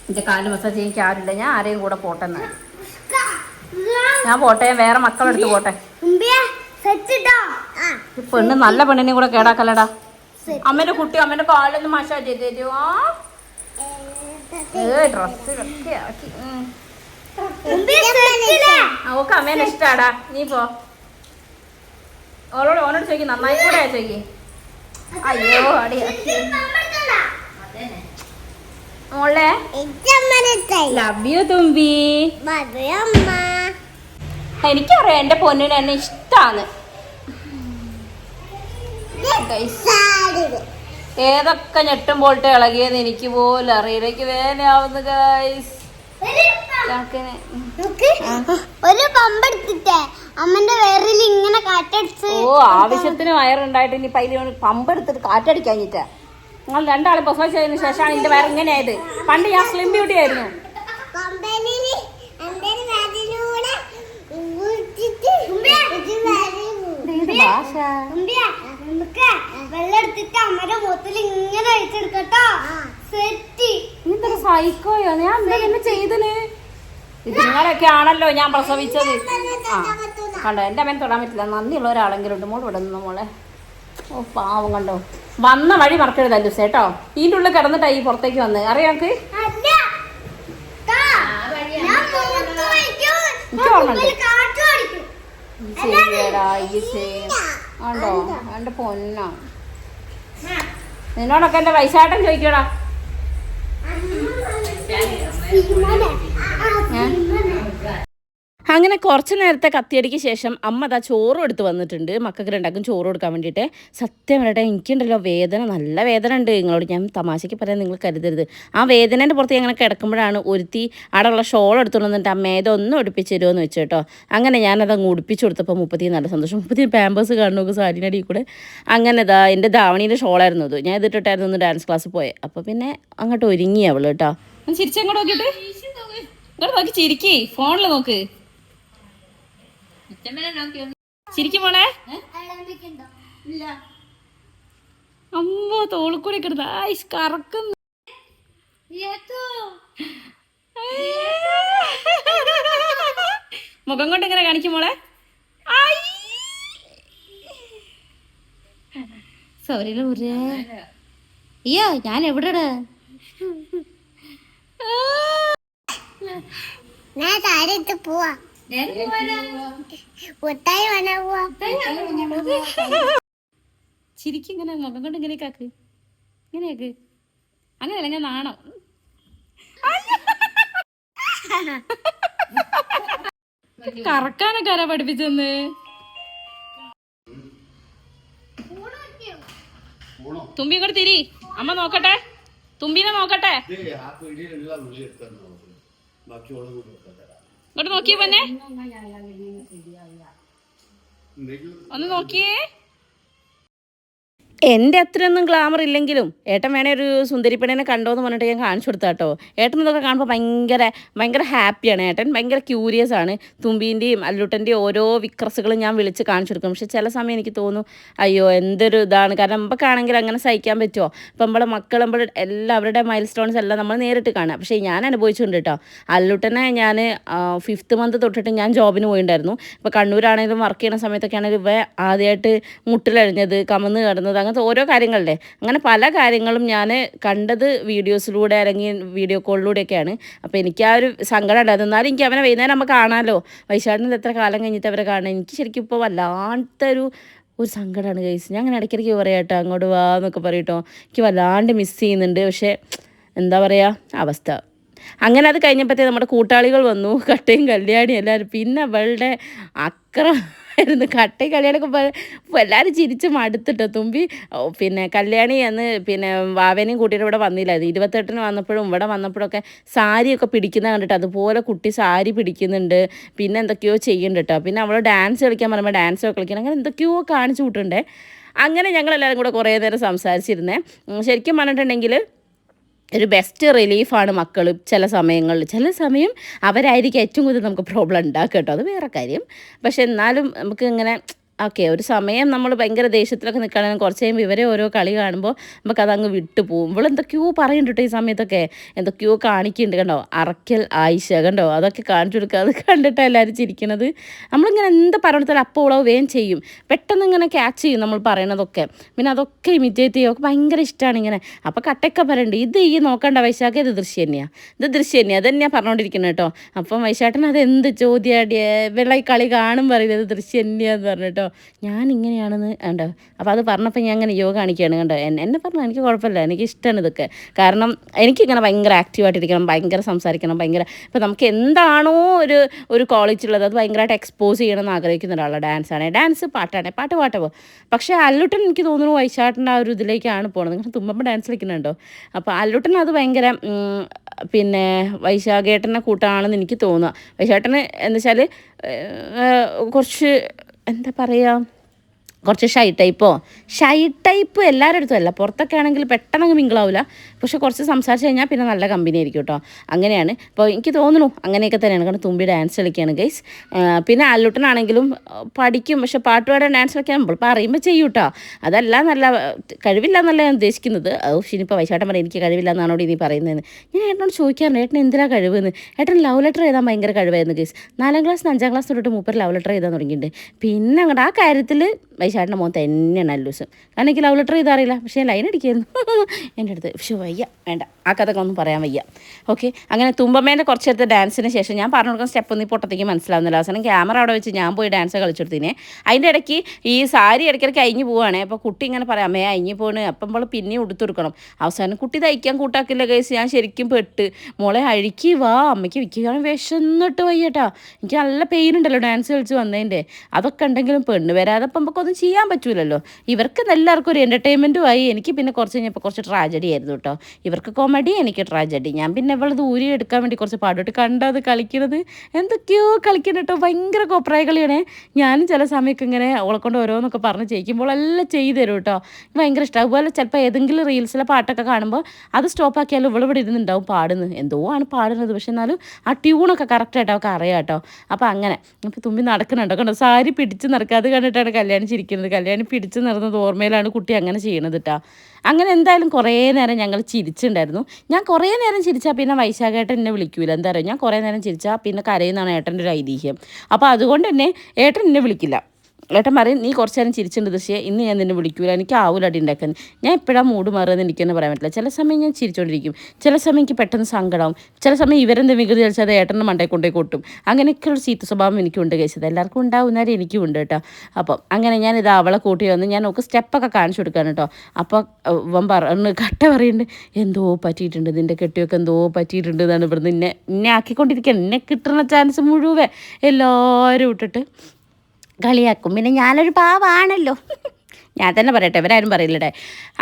എൻ്റെ കാല് മസാജ് എനിക്ക് ആരില്ല, ഞാൻ ആരെയും കൂടെ പോട്ടെ എന്നാൽ. ഞാൻ പോട്ടെ, വേറെ മക്കളെടുത്ത് പോട്ടെ. പെണ്ണ് നല്ല പെണ്ണിനെയും കൂടെ കേടാക്കല്ലടാ. അമ്മേന്റെ കുട്ടി അമ്മേന്റെ കാലൊന്ന് മസാജ് ചെയ്ത് തരുമോ? ഡ്രസ്സിലൊക്കെ ആക്കി. ഓക്കെ അമ്മേനെ ഇഷ്ടാടാ. നീ പോ. ഓനോട് ചോദിക്കും, നന്നായി കൂടെ ചോദിക്കും. അയ്യോ അടി മോളെ, ലവ് യു തുമ്പി. എനിക്കറിയാം എൻ്റെ പൊന്നിന് എന്നെ ഇഷ്ടാണ്. ഏതൊക്കെ ഞെട്ടുമ്പോൾട്ട് ഇളകിയെന്ന് എനിക്ക് പോലും അറിയില്ല. എനിക്ക് വേദനയാവുന്നു ഗൈസ്. ഒരു പമ്പെടുത്തിട്ടേ അമ്മന്റെ വേറിൽ ഇങ്ങനെ കാറ്റടിച്ച്. ഓ, ആവശ്യത്തിന് വയറുണ്ടായിട്ട് ഇനി പൈല് പമ്പെടുത്തിട്ട് കാറ്റടിക്കാഞ്ഞിട്ടാ. നിങ്ങൾ രണ്ടാളും പ്രസവിച്ചതിന് ശേഷമാണ് എന്റെ വയർ ഇങ്ങനെയായത്. പണ്ട് ഞാൻ സ്ലിം ബ്യൂട്ടി ആയിരുന്നു. വെള്ളെടുത്തിട്ട് അമ്മയുടെ മുഖത്തിൽ ഇങ്ങനെ അഴിച്ചെടുക്കട്ടോ. സൈക്കോയോ, ഞാൻ എന്താ ചെയ്തത്? നിങ്ങളൊക്കെ ആണല്ലോ ഞാൻ പ്രസവിച്ചത്. ആ കണ്ടോ, എൻ്റെ അമ്മേനെ തൊടാൻ പറ്റില്ല. നന്ദിയുള്ള ഒരാളെങ്കിലും ഉണ്ട്. മോള് ഇവിടെ നിന്ന് മോളെ. ഓ പാവം, കണ്ടോ വന്ന വഴി മറക്കരുതല്ലോ കേട്ടോ. ഇതിൻ്റെ ഉള്ളിൽ കിടന്നിട്ടാ ഈ പുറത്തേക്ക് വന്ന്. അറിയാക്ക് എനിക്ക് ഓർമ്മയുണ്ട്. ശരിയടാ, ഈ ആണ്ടോ എൻ്റെ പൊന്നാ. നിന്നോടൊക്കെ എൻ്റെ വയസ്സാട്ടം ചോദിക്കടാ. അങ്ങനെ കുറച്ച് നേരത്തെ കത്തിയടിക്ക് ശേഷം അമ്മ അതാ ചോറും എടുത്ത് വന്നിട്ടുണ്ട്. മക്കൾക്ക് രണ്ടാക്കും ചോറ് കൊടുക്കാൻ വേണ്ടിയിട്ട്. സത്യം പറയട്ടെ, എനിക്കുണ്ടല്ലോ വേദന, നല്ല വേദന ഉണ്ട്. നിങ്ങളോട് ഞാൻ തമാശയ്ക്ക് പറയാൻ നിങ്ങൾ കരുതരുത്. ആ വേദനേൻ്റെ പുറത്ത് അങ്ങനെ കിടക്കുമ്പോഴാണ് ഒരുത്തി അവിടെയുള്ള ഷോൾ എടുത്തുകൊണ്ട് വന്നിട്ട് അമ്മ ഇതൊന്നും ഒടിപ്പിച്ച് തരുമോയെന്ന് വെച്ചു കേട്ടോ. അങ്ങനെ ഞാനതങ്ങ് ഉടുപ്പിച്ച് കൊടുത്തപ്പോൾ മുപ്പത്തി നല്ല സന്തോഷം. മുപ്പത്തി പാമ്പേഴ്സ് കാണുന്നു സാരിനടി കൂടെ. അങ്ങനെ ഇതാ എൻ്റെ ധാവണീൻ്റെ ഷോളായിരുന്നു അത്. ഞാൻ ഇതിട്ടിട്ടായിരുന്നു ഒന്ന് ഡാൻസ് ക്ലാസ്സിൽ പോയത്. അപ്പോൾ പിന്നെ അങ്ങോട്ട് ഒരുങ്ങി അവള് കേട്ടോ. ചിരിച്ചങ്ങോട്ട് നോക്കിയിട്ട് ഇങ്ങോട്ട് നോക്കി ചിരിക്കി. ഫോണിൽ നോക്ക്, ചിരിക്കും മോളെ. അമ്മോ തോളിക്കൂടെ കിടന്ന കറക്കുന്നു. മുഖം കൊണ്ട് ഇങ്ങനെ കാണിക്കും മോളെ. സൗരിയിലെ മുറേ അയ്യോ, ഞാൻ എവിടെടാ? ഞാൻ താഴത്ത് പോവാ. ചിരിക്കും ഇങ്ങനെ മുഖം കൊണ്ട് ഇങ്ങനെയൊക്കെ ഇങ്ങനെയൊക്കെ. അങ്ങനെയല്ല, ഞാൻ നാണം. കറക്കാനൊക്കെ ആരാ പഠിപ്പിച്ചെന്ന്? തുമ്പി കൂടെ തിരി, അമ്മ നോക്കട്ടെ. തുമ്പിനെ നോക്കട്ടെ. ഇങ്ങോട്ട് നോക്കിയേ പൊന്നെ, ഒന്ന് നോക്കിയേ. എൻ്റെ അത്രയൊന്നും ഗ്ലാമർ ഇല്ലെങ്കിലും ഏട്ടൻ വേണേ ഒരു സുന്ദരി പെണ്ണിനെ കണ്ടോന്ന് പറഞ്ഞിട്ട് ഞാൻ കാണിച്ചു കൊടുത്താ കേട്ടോ. ഏട്ടൻ ഇതൊക്കെ കാണുമ്പോൾ ഭയങ്കര ഹാപ്പിയാണ്. ഏട്ടൻ ഭയങ്കര ക്യൂരിയസ് ആണ്. തുമ്പീൻ്റെയും അല്ലുട്ടൻ്റെയും ഓരോ വിക്രസുകളും ഞാൻ വിളിച്ച് കാണിച്ചു കൊടുക്കും. പക്ഷെ ചില സമയം എനിക്ക് തോന്നും അയ്യോ എന്തൊരു ഇതാണ്. കാരണം നമുക്കാണെങ്കിൽ അങ്ങനെ സഹിക്കാൻ പറ്റുമോ? ഇപ്പം നമ്മളെ മക്കൾ എല്ലാവരുടെ മൈൽ സ്റ്റോൺസ് എല്ലാം നമ്മൾ നേരിട്ട് കാണാം. പക്ഷേ ഞാൻ അനുഭവിച്ചിട്ടുണ്ട് കേട്ടോ. അല്ലുട്ടനെ ഞാൻ 5th month തൊട്ടിട്ട് ഞാൻ ജോബിന് പോയിട്ടുണ്ടായിരുന്നു. ഇപ്പോൾ കണ്ണൂരാണെങ്കിലും വർക്ക് ചെയ്യുന്ന സമയത്തൊക്കെ ആണെങ്കിലും ഇവ ആദ്യമായിട്ട് മുട്ടിലഴിഞ്ഞത്, കമന്ന് കിടന്നത്, അങ്ങനത്തെ ഓരോ കാര്യങ്ങളില്ലേ, അങ്ങനെ പല കാര്യങ്ങളും ഞാൻ കണ്ടത് വീഡിയോസിലൂടെ അല്ലെങ്കിൽ വീഡിയോ കോളിലൂടെയൊക്കെയാണ്. അപ്പോൾ എനിക്ക് ആ ഒരു സങ്കടം ഉണ്ടായിരുന്നു. എന്നാലും എനിക്ക് അവനെ വൈകുന്നേരം നമുക്ക് കാണാമല്ലോ. വൈശാഖിന് എത്ര കാലം കഴിഞ്ഞിട്ട് അവരെ കാണാൻ. എനിക്ക് ശരിക്കും ഇപ്പോൾ വല്ലാത്തൊരു സങ്കടമാണ് ഗൈസ്. ഞാൻ അങ്ങനെ ഇടയ്ക്കിടയ്ക്ക് പറയാം കേട്ടോ, അങ്ങോട്ട് വാ എന്നൊക്കെ പറയട്ടോ. എനിക്ക് വല്ലാണ്ട് മിസ് ചെയ്യുന്നുണ്ട്. പക്ഷേ എന്താ പറയുക അവസ്ഥ. അങ്ങനെ അത് കഴിഞ്ഞപ്പോഴത്തേ നമ്മുടെ കൂട്ടാളികൾ വന്നു, കട്ടയും കല്യാണിയും എല്ലാവരും. പിന്നെ അവളുടെ ആയിരുന്നു കട്ടയും കല്യാണിയൊക്കെ എല്ലാവരും ചിരിച്ച് മടുത്തിട്ടോ. തുമ്പി പിന്നെ കല്യാണി അന്ന് പിന്നെ വാവേനെയും കൂട്ടിയിട്ട് ഇവിടെ വന്നില്ലായിരുന്നു. 28-ന് വന്നപ്പോഴും ഇവിടെ വന്നപ്പോഴൊക്കെ സാരിയൊക്കെ പിടിക്കുന്ന കണ്ടിട്ട് അതുപോലെ കുട്ടി സാരി പിടിക്കുന്നുണ്ട്. പിന്നെ എന്തൊക്കെയോ ചെയ്യുന്നുണ്ട് കേട്ടോ. പിന്നെ അവൾ ഡാൻസ് കളിക്കാൻ പറയുമ്പോൾ ഡാൻസൊക്കെ കളിക്കണം. അങ്ങനെ എന്തൊക്കെയോ കാണിച്ചു കൂട്ടുണ്ടേ. അങ്ങനെ ഞങ്ങളെല്ലാവരും കൂടെ കുറേ നേരം സംസാരിച്ചിരുന്നേ. ശരിക്കും പറഞ്ഞിട്ടുണ്ടെങ്കിൽ ഒരു ബെസ്റ്റ് റിലീഫാണ് മക്കൾ ചില സമയങ്ങളിൽ. ചില സമയം അവരായിരിക്കും ഏറ്റവും കൂടുതൽ നമുക്ക് പ്രോബ്ലം ഉണ്ടാക്കുക കേട്ടോ, അത് വേറെ കാര്യം. പക്ഷെ എന്നാലും നമുക്ക് ഇങ്ങനെ ഓക്കെ ഒരു സമയം നമ്മൾ ഭയങ്കര ദേഷ്യത്തിലൊക്കെ നിൽക്കുകയാണെങ്കിൽ കുറച്ച് കഴിയുമ്പോൾ ഇവരെ ഓരോ കളി കാണുമ്പോൾ നമുക്കത് അങ്ങ് വിട്ടു പോകും. ഇവിടെ എന്തൊക്കെയോ പറയുന്നുണ്ട് ഈ സമയത്തൊക്കെ, എന്തൊക്കെയോ കാണിക്കുന്നുണ്ട് കണ്ടോ, അറക്കൽ ആയിഷ കണ്ടോ, അതൊക്കെ കാണിച്ചു കൊടുക്കുക. അത് കണ്ടിട്ട് എല്ലാവരും ചിരിക്കുന്നത്. നമ്മളിങ്ങനെ എന്ത് പറഞ്ഞാലും അപ്പോൾ ഉളവ് വേഗം ചെയ്യും, പെട്ടെന്ന് ഇങ്ങനെ ക്യാച്ച് ചെയ്യും നമ്മൾ പറയണതൊക്കെ. പിന്നെ അതൊക്കെ ഇമിറ്റേറ്റ് ചെയ്യും, ഒക്കെ ഭയങ്കര ഇഷ്ടമാണ് ഇങ്ങനെ. അപ്പോൾ കട്ടയൊക്കെ പറയണ്ട്, ഇത് ഈ നോക്കണ്ട വൈശാഖ, ഇത് ദൃശ്യം തന്നെയാണ്, ഇത് ദൃശ്യം തന്നെയാണ്, അത് തന്നെയാണ് പറഞ്ഞുകൊണ്ടിരിക്കുന്നത് കേട്ടോ. അപ്പം വൈശാട്ടൻ അത് എന്ത് ചോദ്യാടിയ വെള്ള ഈ കളി കാണും പറയുന്നത് ദൃശ്യം തന്നെയാന്ന് പറഞ്ഞിട്ടോ. ഞാൻ ഇങ്ങനെയാണെന്ന് കണ്ടോ. അപ്പോൾ അത് പറഞ്ഞപ്പോൾ ഞാൻ അങ്ങനെ യോഗ കാണിക്കുകയാണ് കണ്ടോ. എന്നെ പറഞ്ഞാൽ എനിക്ക് കുഴപ്പമില്ല, എനിക്ക് ഇഷ്ടമാണ് ഇതൊക്കെ. കാരണം എനിക്കിങ്ങനെ ഭയങ്കര ആക്റ്റീവായിട്ടിരിക്കണം, ഭയങ്കര സംസാരിക്കണം, ഭയങ്കര ഇപ്പോൾ നമുക്ക് എന്താണോ ഒരു ക്വാളിറ്റി ഉള്ളത് അത് ഭയങ്കരമായിട്ട് എക്സ്പോസ് ചെയ്യണമെന്ന് ആഗ്രഹിക്കുന്ന ഒരാളാണ്. ഡാൻസാണ്, ഡാൻസ്, പാട്ടാണ്, പാട്ട്. പക്ഷേ അല്ലുട്ടൻ എനിക്ക് തോന്നുന്നു വൈശാട്ടിൻ്റെ ആ ഒരു ഇതിലേക്കാണ് പോകുന്നത്. നിങ്ങൾ തുമ്പമ്മ ഡാൻസ് കളിക്കുന്നുണ്ടോ? അപ്പോൾ അല്ലുട്ടൻ അത് ഭയങ്കര പിന്നെ വൈശാഖേട്ടനെ കൂട്ടാണെന്ന് എനിക്ക് തോന്നുക. വൈശാട്ടന് എന്താ വെച്ചാൽ കുറച്ച് എന്താ പറയുക, കുറച്ച് ഷൈ ടൈപ്പ് എല്ലാവരുടെ അടുത്തും അല്ല. പുറത്തൊക്കെ ആണെങ്കിൽ പെട്ടെന്ന് മിങ്കിളാവില്ല, പക്ഷെ കുറച്ച് സംസാരിച്ച് കഴിഞ്ഞാൽ പിന്നെ നല്ല കമ്പനി ആയിരിക്കും കേട്ടോ. അങ്ങനെയാണ്. അപ്പോൾ എനിക്ക് തോന്നുന്നു അങ്ങനെയൊക്കെ തന്നെയാണ്. കാരണം തുമ്പി ഡാൻസ് കളിക്കുകയാണ് ഗൈസ്. പിന്നെ അല്ലുട്ടനാണെങ്കിലും പഠിക്കും, പക്ഷെ പാട്ട് പാടാൻ ഡാൻസ് കളിക്കാൻ നമ്മൾ പറയുമ്പോൾ ചെയ്യും കേട്ടോ. അതല്ല, നല്ല കഴിവില്ല എന്നല്ല ഞാൻ ഉദ്ദേശിക്കുന്നത്. ഇനിയിപ്പോൾ വൈശാട്ടൻ പറയും എനിക്ക് കഴിവില്ല എന്നാണോ ഇനി പറയുന്നതെന്ന്. ഞാൻ ഏട്ടനോട് ചോദിക്കാറുണ്ട്, ഏട്ടൻ എന്തിനാണ് കഴിവെന്ന്. ഏട്ടൻ ലവ് ലെറ്റർ എഴുതാൻ ഭയങ്കര കഴിവായിരുന്നു ഗൈസ്. 4ാം ക്ലാസ് 5ാം ക്ലാസ് തൊട്ടിട്ട് മൂപ്പർ ലവ് ലെറ്റർ എഴുതാൻ തുടങ്ങിയിട്ടുണ്ട്. പിന്നെ അങ്ങോട്ട് ആ കാര്യത്തിൽ വൈശാട്ടിൻ്റെ മോൻ തന്നെയാണ് അല്ലൂസ്. കാരണം എനിക്ക് ലവ് ലെറ്റർ ചെയ്തറിയില്ല, പക്ഷേ ഞാൻ ലൈൻ അടിക്കായിരുന്നു എൻ്റെ അടുത്ത്. പക്ഷേ വയ്യ, വേണ്ട, ആ കഥയൊക്കെ ഒന്നും പറയാൻ വയ്യ. ഓക്കെ, അങ്ങനെ തുമ്പമ്മേൻ്റെ കുറച്ച് നേരത്തെ ഡാൻസിന് ശേഷം ഞാൻ പറഞ്ഞു കൊടുക്കുന്ന സ്റ്റെപ്പ് ഒന്നും ഈ പൊട്ടത്തേക്ക് മനസ്സിലാവുന്നില്ല. അവസാനം ക്യാമറ അവിടെ വെച്ച് ഞാൻ പോയി ഡാൻസ് കളിച്ചെടുത്തിനെ. അതിൻ്റെ ഇടയ്ക്ക് ഈ സാരി ഇടയ്ക്കിടയ്ക്ക് അഴിഞ്ഞ് പോവുകയാണേ. അപ്പോൾ കുട്ടി ഇങ്ങനെ പറയാം, അമ്മേ അഴിഞ്ഞ് പോണ്. അപ്പം നമ്മൾ പിന്നെയും ഉടുത്തെടുക്കണം. അവസാനം കുട്ടി തയ്ക്കാൻ കൂട്ടാക്കില്ല കേസ്. ഞാൻ ശരിക്കും പെട്ട്, മോളെ അഴിക്ക് വാ, അമ്മയ്ക്ക് വിൽക്കുകയാണ് വിശന്നിട്ട് വയ്യട്ടാ. എനിക്ക് നല്ല പെയിൻ ഉണ്ടല്ലോ ഡാൻസ് കളിച്ച് വന്നതിൻ്റെ. അതൊക്കെ ഉണ്ടെങ്കിലും പെണ്ണ് വരാതെ അപ്പം നമുക്കൊന്നും ചെയ്യാൻ പറ്റൂലല്ലോ. ഇവർക്ക് എല്ലാവർക്കും ഒരു എൻ്റർടൈൻമെൻറ്റും ആയി. എനിക്ക് പിന്നെ കുറച്ച് കഴിഞ്ഞപ്പോൾ കുറച്ച് ട്രാജഡി ആയിരുന്നു കേട്ടോ. ഇവർക്ക് കോമഡി, എനിക്ക് ട്രാജഡി. ഞാൻ പിന്നെ ഇവളത് ദൂരെ എടുക്കാൻ വേണ്ടി കുറച്ച് പാടോട്ട് കണ്ടത് കളിക്കുന്നത് എന്തൊക്കെയോ കളിക്കണം കേട്ടോ. ഭയങ്കര കോപ്രായ കളിയാണേ. ഞാനും ചില സമയമൊക്കെ ഇങ്ങനെ അവളെ കൊണ്ട് ഓരോന്നൊക്കെ പറഞ്ഞ് ചെയ്യിക്കുമ്പോൾ എല്ലാം ചെയ്തു തരും കേട്ടോ. ഭയങ്കര ഇഷ്ടം. അതുപോലെ ചിലപ്പോൾ ഏതെങ്കിലും റീൽസിലെ പാട്ടൊക്കെ കാണുമ്പോൾ അത് സ്റ്റോപ്പ് ആക്കിയാലും ഇവിടെ ഇവിടെ ഇരുന്നുണ്ടാവും പാടുന്നത്. എന്തോ ആണ് പാടുന്നത്, പക്ഷെ എന്നാലും ആ ട്യൂണൊക്കെ കറക്റ്റായിട്ട് അവൾക്ക് അറിയാം കേട്ടോ. അപ്പോൾ അങ്ങനെ അപ്പോൾ തുമ്പി നടക്കുന്നുണ്ടോ കണ്ടോ, സാരി പിടിച്ച് നടക്കുക. അത് കണ്ടിട്ടാണ് കല്യാണി ചിരിക്കുന്നത്. കല്യാണി പിടിച്ച് നടന്നത് ഓർമ്മയിലാണ് കുട്ടി അങ്ങനെ ചെയ്യണത് കേട്ടോ. അങ്ങനെ എന്തായാലും കുറേ നേരം ഞങ്ങൾ ചിരിച്ചിട്ടുണ്ടായിരുന്നു. ഞാൻ കുറേ നേരം ചിരിച്ചാൽ പിന്നെ വൈശാഖേട്ടൻ എന്നെ വിളിക്കൂല. എന്താ പറയുക, ഞാൻ കുറേ നേരം ചിരിച്ചാൽ പിന്നെ കരയുന്നതാണ് ഏട്ടൻ്റെ ഒരു ഐതിഹ്യം. അപ്പോൾ അതുകൊണ്ട് തന്നെ ഏട്ടൻ എന്നെ വിളിക്കില്ല. ഏട്ടൻ പറയും, നീ കുറച്ച് നേരം ചിരിച്ചിട്ടുണ്ട് ദൃശ്യം, ഇന്ന് ഞാൻ നിന്നെ വിളിക്കൂല, എനിക്ക് ആവൂല അടി ഉണ്ടാക്കാൻ. ഞാൻ എപ്പോഴാണ് മൂഡ് മാറുമെന്ന് എനിക്കെന്നെ പറയാൻ പറ്റില്ല. ചില സമയം ഞാൻ ചിരിച്ചുകൊണ്ടിരിക്കും, ചില സമയം എനിക്ക് പെട്ടെന്ന് സങ്കടമാവും, ചില സമയം ഇവരെന്ത് വികൃതി കളിച്ചാൽ അത് ഏട്ടൻ്റെ മണ്ടയിൽ കൊണ്ടേ കൊട്ടും. അങ്ങനെയൊക്കെ ഒരു ചീത്ത സ്വഭാവം എനിക്കുണ്ട് കഴിച്ചത്. എല്ലാവർക്കും ഉണ്ടാവുന്നവരെ എനിക്കും ഉണ്ട് കേട്ടോ. അപ്പം അങ്ങനെ ഞാനിത് അവളെ കൂട്ടി വന്ന് ഞാൻ നോക്ക് സ്റ്റെപ്പൊക്കെ കാണിച്ചു കൊടുക്കാൻ കേട്ടോ. അപ്പോൾ ഇവൻ കട്ട പറയുന്നുണ്ട്, എന്തോ പറ്റിയിട്ടുണ്ട്, നിൻ്റെ കെട്ടിയൊക്കെ എന്തോ പറ്റിയിട്ടുണ്ട് എന്നാണ് ഇവിടുന്ന് എന്നെ ആക്കിക്കൊണ്ടിരിക്കുക. എന്നെ കിട്ടുന്ന ചാൻസ് മുഴുവൻ എല്ലാവരും ഇട്ടിട്ട് കളിയാക്കും. പിന്നെ ഞാനൊരു പാവാണല്ലോ, ഞാൻ തന്നെ പറയട്ടെ, ഇവരാരും പറയില്ലട്ടെ.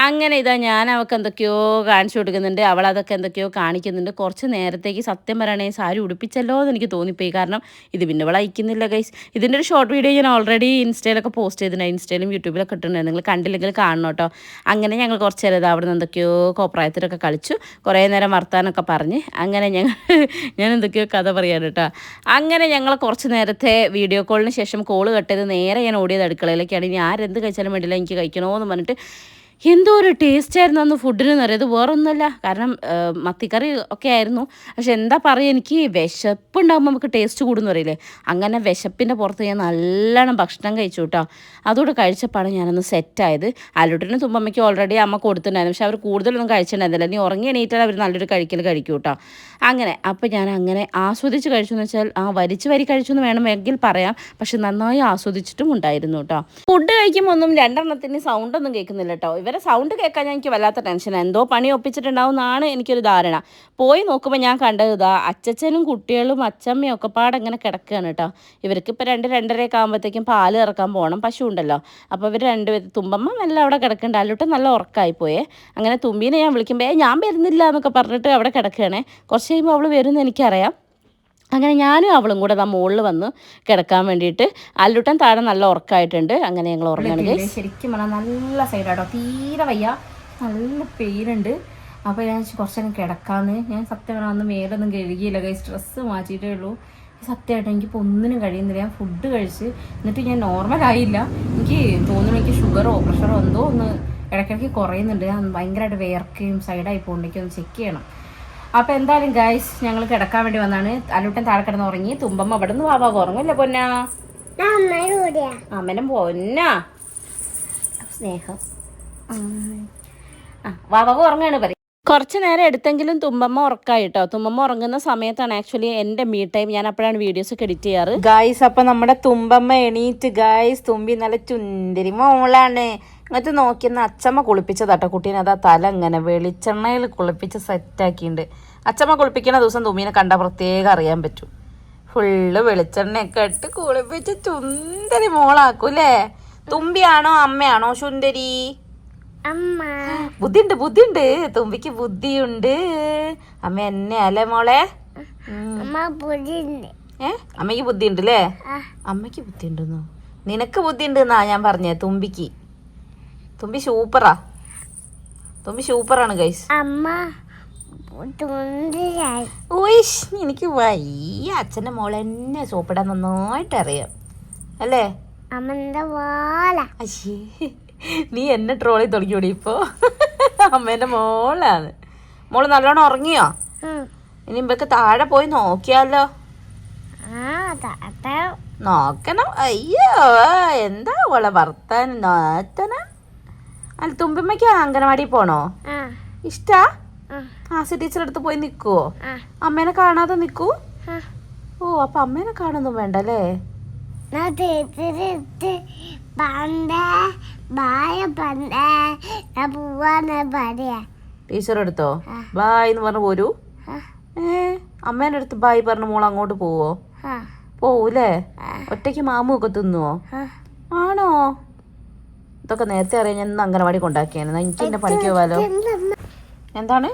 അങ്ങനെ ഇതാ ഞാൻ അവൾക്ക് എന്തൊക്കെയോ കാണിച്ചു കൊടുക്കുന്നുണ്ട്, അവളതൊക്കെ എന്തൊക്കെയോ കാണിക്കുന്നുണ്ട്. കുറച്ച് നേരത്തേക്ക് സത്യം പറയണേ സാരി ഉടുപ്പിച്ചല്ലോ എന്ന് എനിക്ക് തോന്നിപ്പോയി. കാരണം ഇത് പിന്നെ അവൾ അയക്കുന്നില്ല ഗൈസ്. ഇതിൻ്റെ ഒരു ഷോർട്ട് വീഡിയോ ഞാൻ ഓൾറെഡി ഇൻസ്റ്റയിലൊക്കെ പോസ്റ്റ് ചെയ്തിട്ടുണ്ട്. ഇൻസ്റ്റയിലും യൂട്യൂബിലൊക്കെ ഇട്ടിട്ടുണ്ട്, നിങ്ങൾ കണ്ടില്ലെങ്കിൽ കാണണം കേട്ടോ. അങ്ങനെ ഞങ്ങൾ കുറച്ച് നേരം അവിടെ നിന്ന് എന്തൊക്കെയോ കോപ്രായത്തിലൊക്കെ കളിച്ചു, കുറേ നേരം വർത്താനൊക്കെ പറഞ്ഞ് അങ്ങനെ ഞാൻ എന്തൊക്കെയോ കഥ പറയാൻ കേട്ടോ. അങ്ങനെ ഞങ്ങൾ കുറച്ച് നേരത്തെ വീഡിയോ കോളിന് ശേഷം കോള് കട്ടത് നേരെ ഞാൻ ഓടിയത് അടുക്കളയിലേക്കാണ്. ഇനി ആരെന്ത് കഴിച്ചാലും വേണ്ടില്ല, എനിക്ക് കഴിക്കണമെന്ന് പറഞ്ഞിട്ട് എന്തോ ഒരു ടേസ്റ്റ് ആയിരുന്നു അന്ന് ഫുഡിന് അറിയത്. വേറൊന്നുമല്ല, കാരണം മത്തിക്കറി ഒക്കെ ആയിരുന്നു. പക്ഷെ എന്താ പറയുക, എനിക്ക് വിശപ്പുണ്ടാകുമ്പോൾ നമുക്ക് ടേസ്റ്റ് കൂടുന്നു പറയില്ലേ, അങ്ങനെ വിശപ്പിൻ്റെ പുറത്ത് ഞാൻ നല്ലോണം ഭക്ഷണം കഴിച്ചു കേട്ടോ. അതുകൂടെ കഴിച്ചപ്പോഴാണ് ഞാനൊന്ന് സെറ്റായത്. അല്ലുട്ടിനും തുമ്പമ്മയ്ക്ക് ഓൾറെഡി അമ്മ കൊടുത്തിട്ടുണ്ടായിരുന്നു, പക്ഷെ അവർ കൂടുതലൊന്നും കഴിച്ചിട്ടുണ്ടായിരുന്നില്ല. ഇനി ഉറങ്ങി എണീറ്റാൽ അവർ നല്ലൊരു കഴിക്കൽ കഴിക്കും കേട്ടോ. അങ്ങനെ അപ്പോൾ ഞാൻ അങ്ങനെ ആസ്വദിച്ച് കഴിച്ചു എന്ന് വെച്ചാൽ വരിച്ച് വരി കഴിച്ചു എന്ന് വേണമെങ്കിൽ പറയാം, പക്ഷെ നന്നായി ആസ്വദിച്ചിട്ടും ഉണ്ടായിരുന്നു കേട്ടോ. ഫുഡ് കഴിക്കുമ്പോൾ ഒന്നും രണ്ടെണ്ണത്തിന് സൗണ്ടൊന്നും കേൾക്കുന്നില്ല കേട്ടോ. ഇവരെ സൗണ്ട് കേൾക്കാൻ എനിക്ക് വല്ലാത്ത ടെൻഷനാണ്. എന്തോ പണി ഒപ്പിച്ചിട്ടുണ്ടാവും എന്നാണ് എനിക്കൊരു ധാരണ. പോയി നോക്കുമ്പോൾ ഞാൻ കണ്ടത് ഇതാ അച്ചച്ചനും കുട്ടികളും അച്ചമ്മയും ഒക്കെ പാടെ ഇങ്ങനെ കിടക്കുകയാണ് കേട്ടോ. ഇവർക്ക് ഇപ്പോൾ 2-2:30 ആകുമ്പോഴത്തേക്കും പാല് ഇറക്കാൻ പോകണം, പശു ഉണ്ടല്ലോ. അപ്പോൾ ഇവർ രണ്ടുപേരും, തുമ്പമ്മ എല്ലാം അവിടെ കിടക്കുന്നുണ്ട്, അല്ലോട്ട് നല്ല ഉറക്കമായിപ്പോയേ. അങ്ങനെ തുമ്പീനെ ഞാൻ വിളിക്കുമ്പോൾ ഞാൻ വരുന്നില്ല എന്നൊക്കെ പറഞ്ഞിട്ട് അവിടെ കിടക്കുകയാണേ. കുറച്ച് കഴിയുമ്പോൾ അവൾ വരുമെന്ന് എനിക്കറിയാം. അങ്ങനെ ഞാനും അവളും കൂടെ മുകളിൽ വന്ന് കിടക്കാൻ വേണ്ടിയിട്ട്. അല്ലുട്ടൻ താഴെ നല്ല ഉറക്കമായിട്ടുണ്ട്. അങ്ങനെ ഞങ്ങൾ ഉറങ്ങുകയാണ്. ശരിക്കും പറഞ്ഞാൽ നല്ല സൈഡാട്ടോ, തീരെ വയ്യ, നല്ല പെയിനുണ്ട്. അപ്പോൾ ഞാൻ കുറച്ച് നേരം കിടക്കാമെന്ന്. ഞാൻ സത്യം പറഞ്ഞാൽ അന്ന് മേലൊന്നും കഴുകിയില്ല ഗൈസ്, സ്ട്രെസ്സ് മാറ്റിയിട്ടേ ഉള്ളൂ. സത്യമായിട്ട് എനിക്കിപ്പോൾ ഒന്നിനും കഴിയുന്നില്ല. ഞാൻ ഫുഡ് കഴിച്ച് എന്നിട്ട് ഞാൻ നോർമലായില്ല. എനിക്ക് തോന്നുന്നു എനിക്ക് ഷുഗറോ പ്രഷറോ എന്തോ ഒന്ന് ഇടയ്ക്കിടയ്ക്ക് കുറയുന്നുണ്ട്. ഞാൻ ഭയങ്കരമായിട്ട് വേർക്കുകയും സൈഡായി പോകുന്നുണ്ടെങ്കിൽ ഒന്ന് ചെക്ക് ചെയ്യണം. അപ്പോൾ എന്തായാലും ഗൈസ് ഞങ്ങൾ കിടക്കാൻ വേണ്ടി വന്നാണ്. അലൂട്ടൻ താഴെ കിടന്ന് ഉറങ്ങി. തുമ്പമ്മ അവിടെ നിന്ന് വാവാ ഉറങ്ങില്ല പൊന്നാ. അമ്മനും പൊന്നാ സ്നേഹം. വാവാ ഉറങ്ങാണ് പറയും. കുറച്ച് നേരം എടുത്തെങ്കിലും തുമ്പമ്മ ഉറക്കായിട്ടോ. തുമ്പമ്മ ഉറങ്ങുന്ന സമയത്താണ് ആക്ച്വലി എൻ്റെ മീ ടൈം. ഞാൻ അപ്പോഴാണ് വീഡിയോസ് ഒക്കെ എഡിറ്റ് ചെയ്യാറ്. ഗായ്സ് അപ്പം നമ്മുടെ തുമ്പമ്മ എണീറ്റ് ഗായ്സ്. തുമ്പി നല്ല ചുന്തിരി മോളാണ്. ഇങ്ങനത്തെ നോക്കിയെന്ന് അച്ചമ്മ കുളിപ്പിച്ചതാട്ടോ കുട്ടീനെ. അതാ തല ഇങ്ങനെ വെളിച്ചെണ്ണയിൽ കുളിപ്പിച്ച് സെറ്റാക്കിയിട്ടുണ്ട്. അച്ചമ്മ കുളിപ്പിക്കുന്ന ദിവസം തുമ്പീനെ കണ്ടാൽ പ്രത്യേകം അറിയാൻ പറ്റും. ഫുള്ള് വെളിച്ചെണ്ണയൊക്കെ ഇട്ട് കുളിപ്പിച്ച് ചുന്ദരി മോളാക്കൂല്ലേ. തുമ്പിയാണോ അമ്മയാണോ സുന്ദരി? ബുദ്ധിയുണ്ട് തുമ്പിക്ക് ബുദ്ധിയുണ്ട്. അമ്മ എന്നെ അല്ലേ മോളെ? അമ്മയ്ക്ക് ബുദ്ധിയുണ്ട് അല്ലേ? അമ്മയ്ക്ക് ബുദ്ധിയുണ്ടെന്നോ? നിനക്ക് ബുദ്ധിയുണ്ട് എന്നാ ഞാൻ പറഞ്ഞേ. തുമ്പി സൂപ്പറാ. തുമ്പി സൂപ്പറാണ് ഗൈസ്. ഓയിഷ് എനിക്ക് വയ്യ. അച്ഛൻ്റെ മോളെ എന്നെ സോപ്പിടാൻ നന്നായിട്ട് അറിയാം അല്ലേ? അശ്ശേ നീ എന്നെ ട്രോളി തുടങ്ങിയോടി ഇപ്പോ. അമ്മേന്റെ മോളാണ്. മോള് നല്ലോണം ഉറങ്ങിയോ? ഇനി ഇമ്പക്ക് താഴെ പോയി നോക്കിയാലോ? നോക്കണം. അയ്യോ എന്താ ഓളെ ഭർത്താൻ നോത്തന. അല്ല തുമ്പിമ്മയ്ക്ക് അംഗനവാടി പോണോ? ഇഷ്ടാ? ആസി ടീച്ചറെ അടുത്ത് പോയി നിക്കുവോ? അമ്മേനെ കാണാതെ നിക്കൂ? ഓ അപ്പൊ അമ്മേനെ കാണൊന്നും വേണ്ടല്ലേ? ടീച്ചർ എടുത്തോ ബായ് എന്ന് പറഞ്ഞു പോരൂ? അമ്മേന്റെ അടുത്ത് ബായ് പറഞ്ഞു മോൾ അങ്ങോട്ട് പോവോ? പോവൂലേ? ഒറ്റയ്ക്ക് മാമു ഒക്കെ തിന്നുവോ? ആണോ? ഇതൊക്കെ നേരത്തെ അറിയാൻ ഞാൻ അംഗനവാടി കൊണ്ടാക്കിയാണ്. എനിക്ക് എന്നെ പണിക്ക് പോവാലോ. എന്താണ്?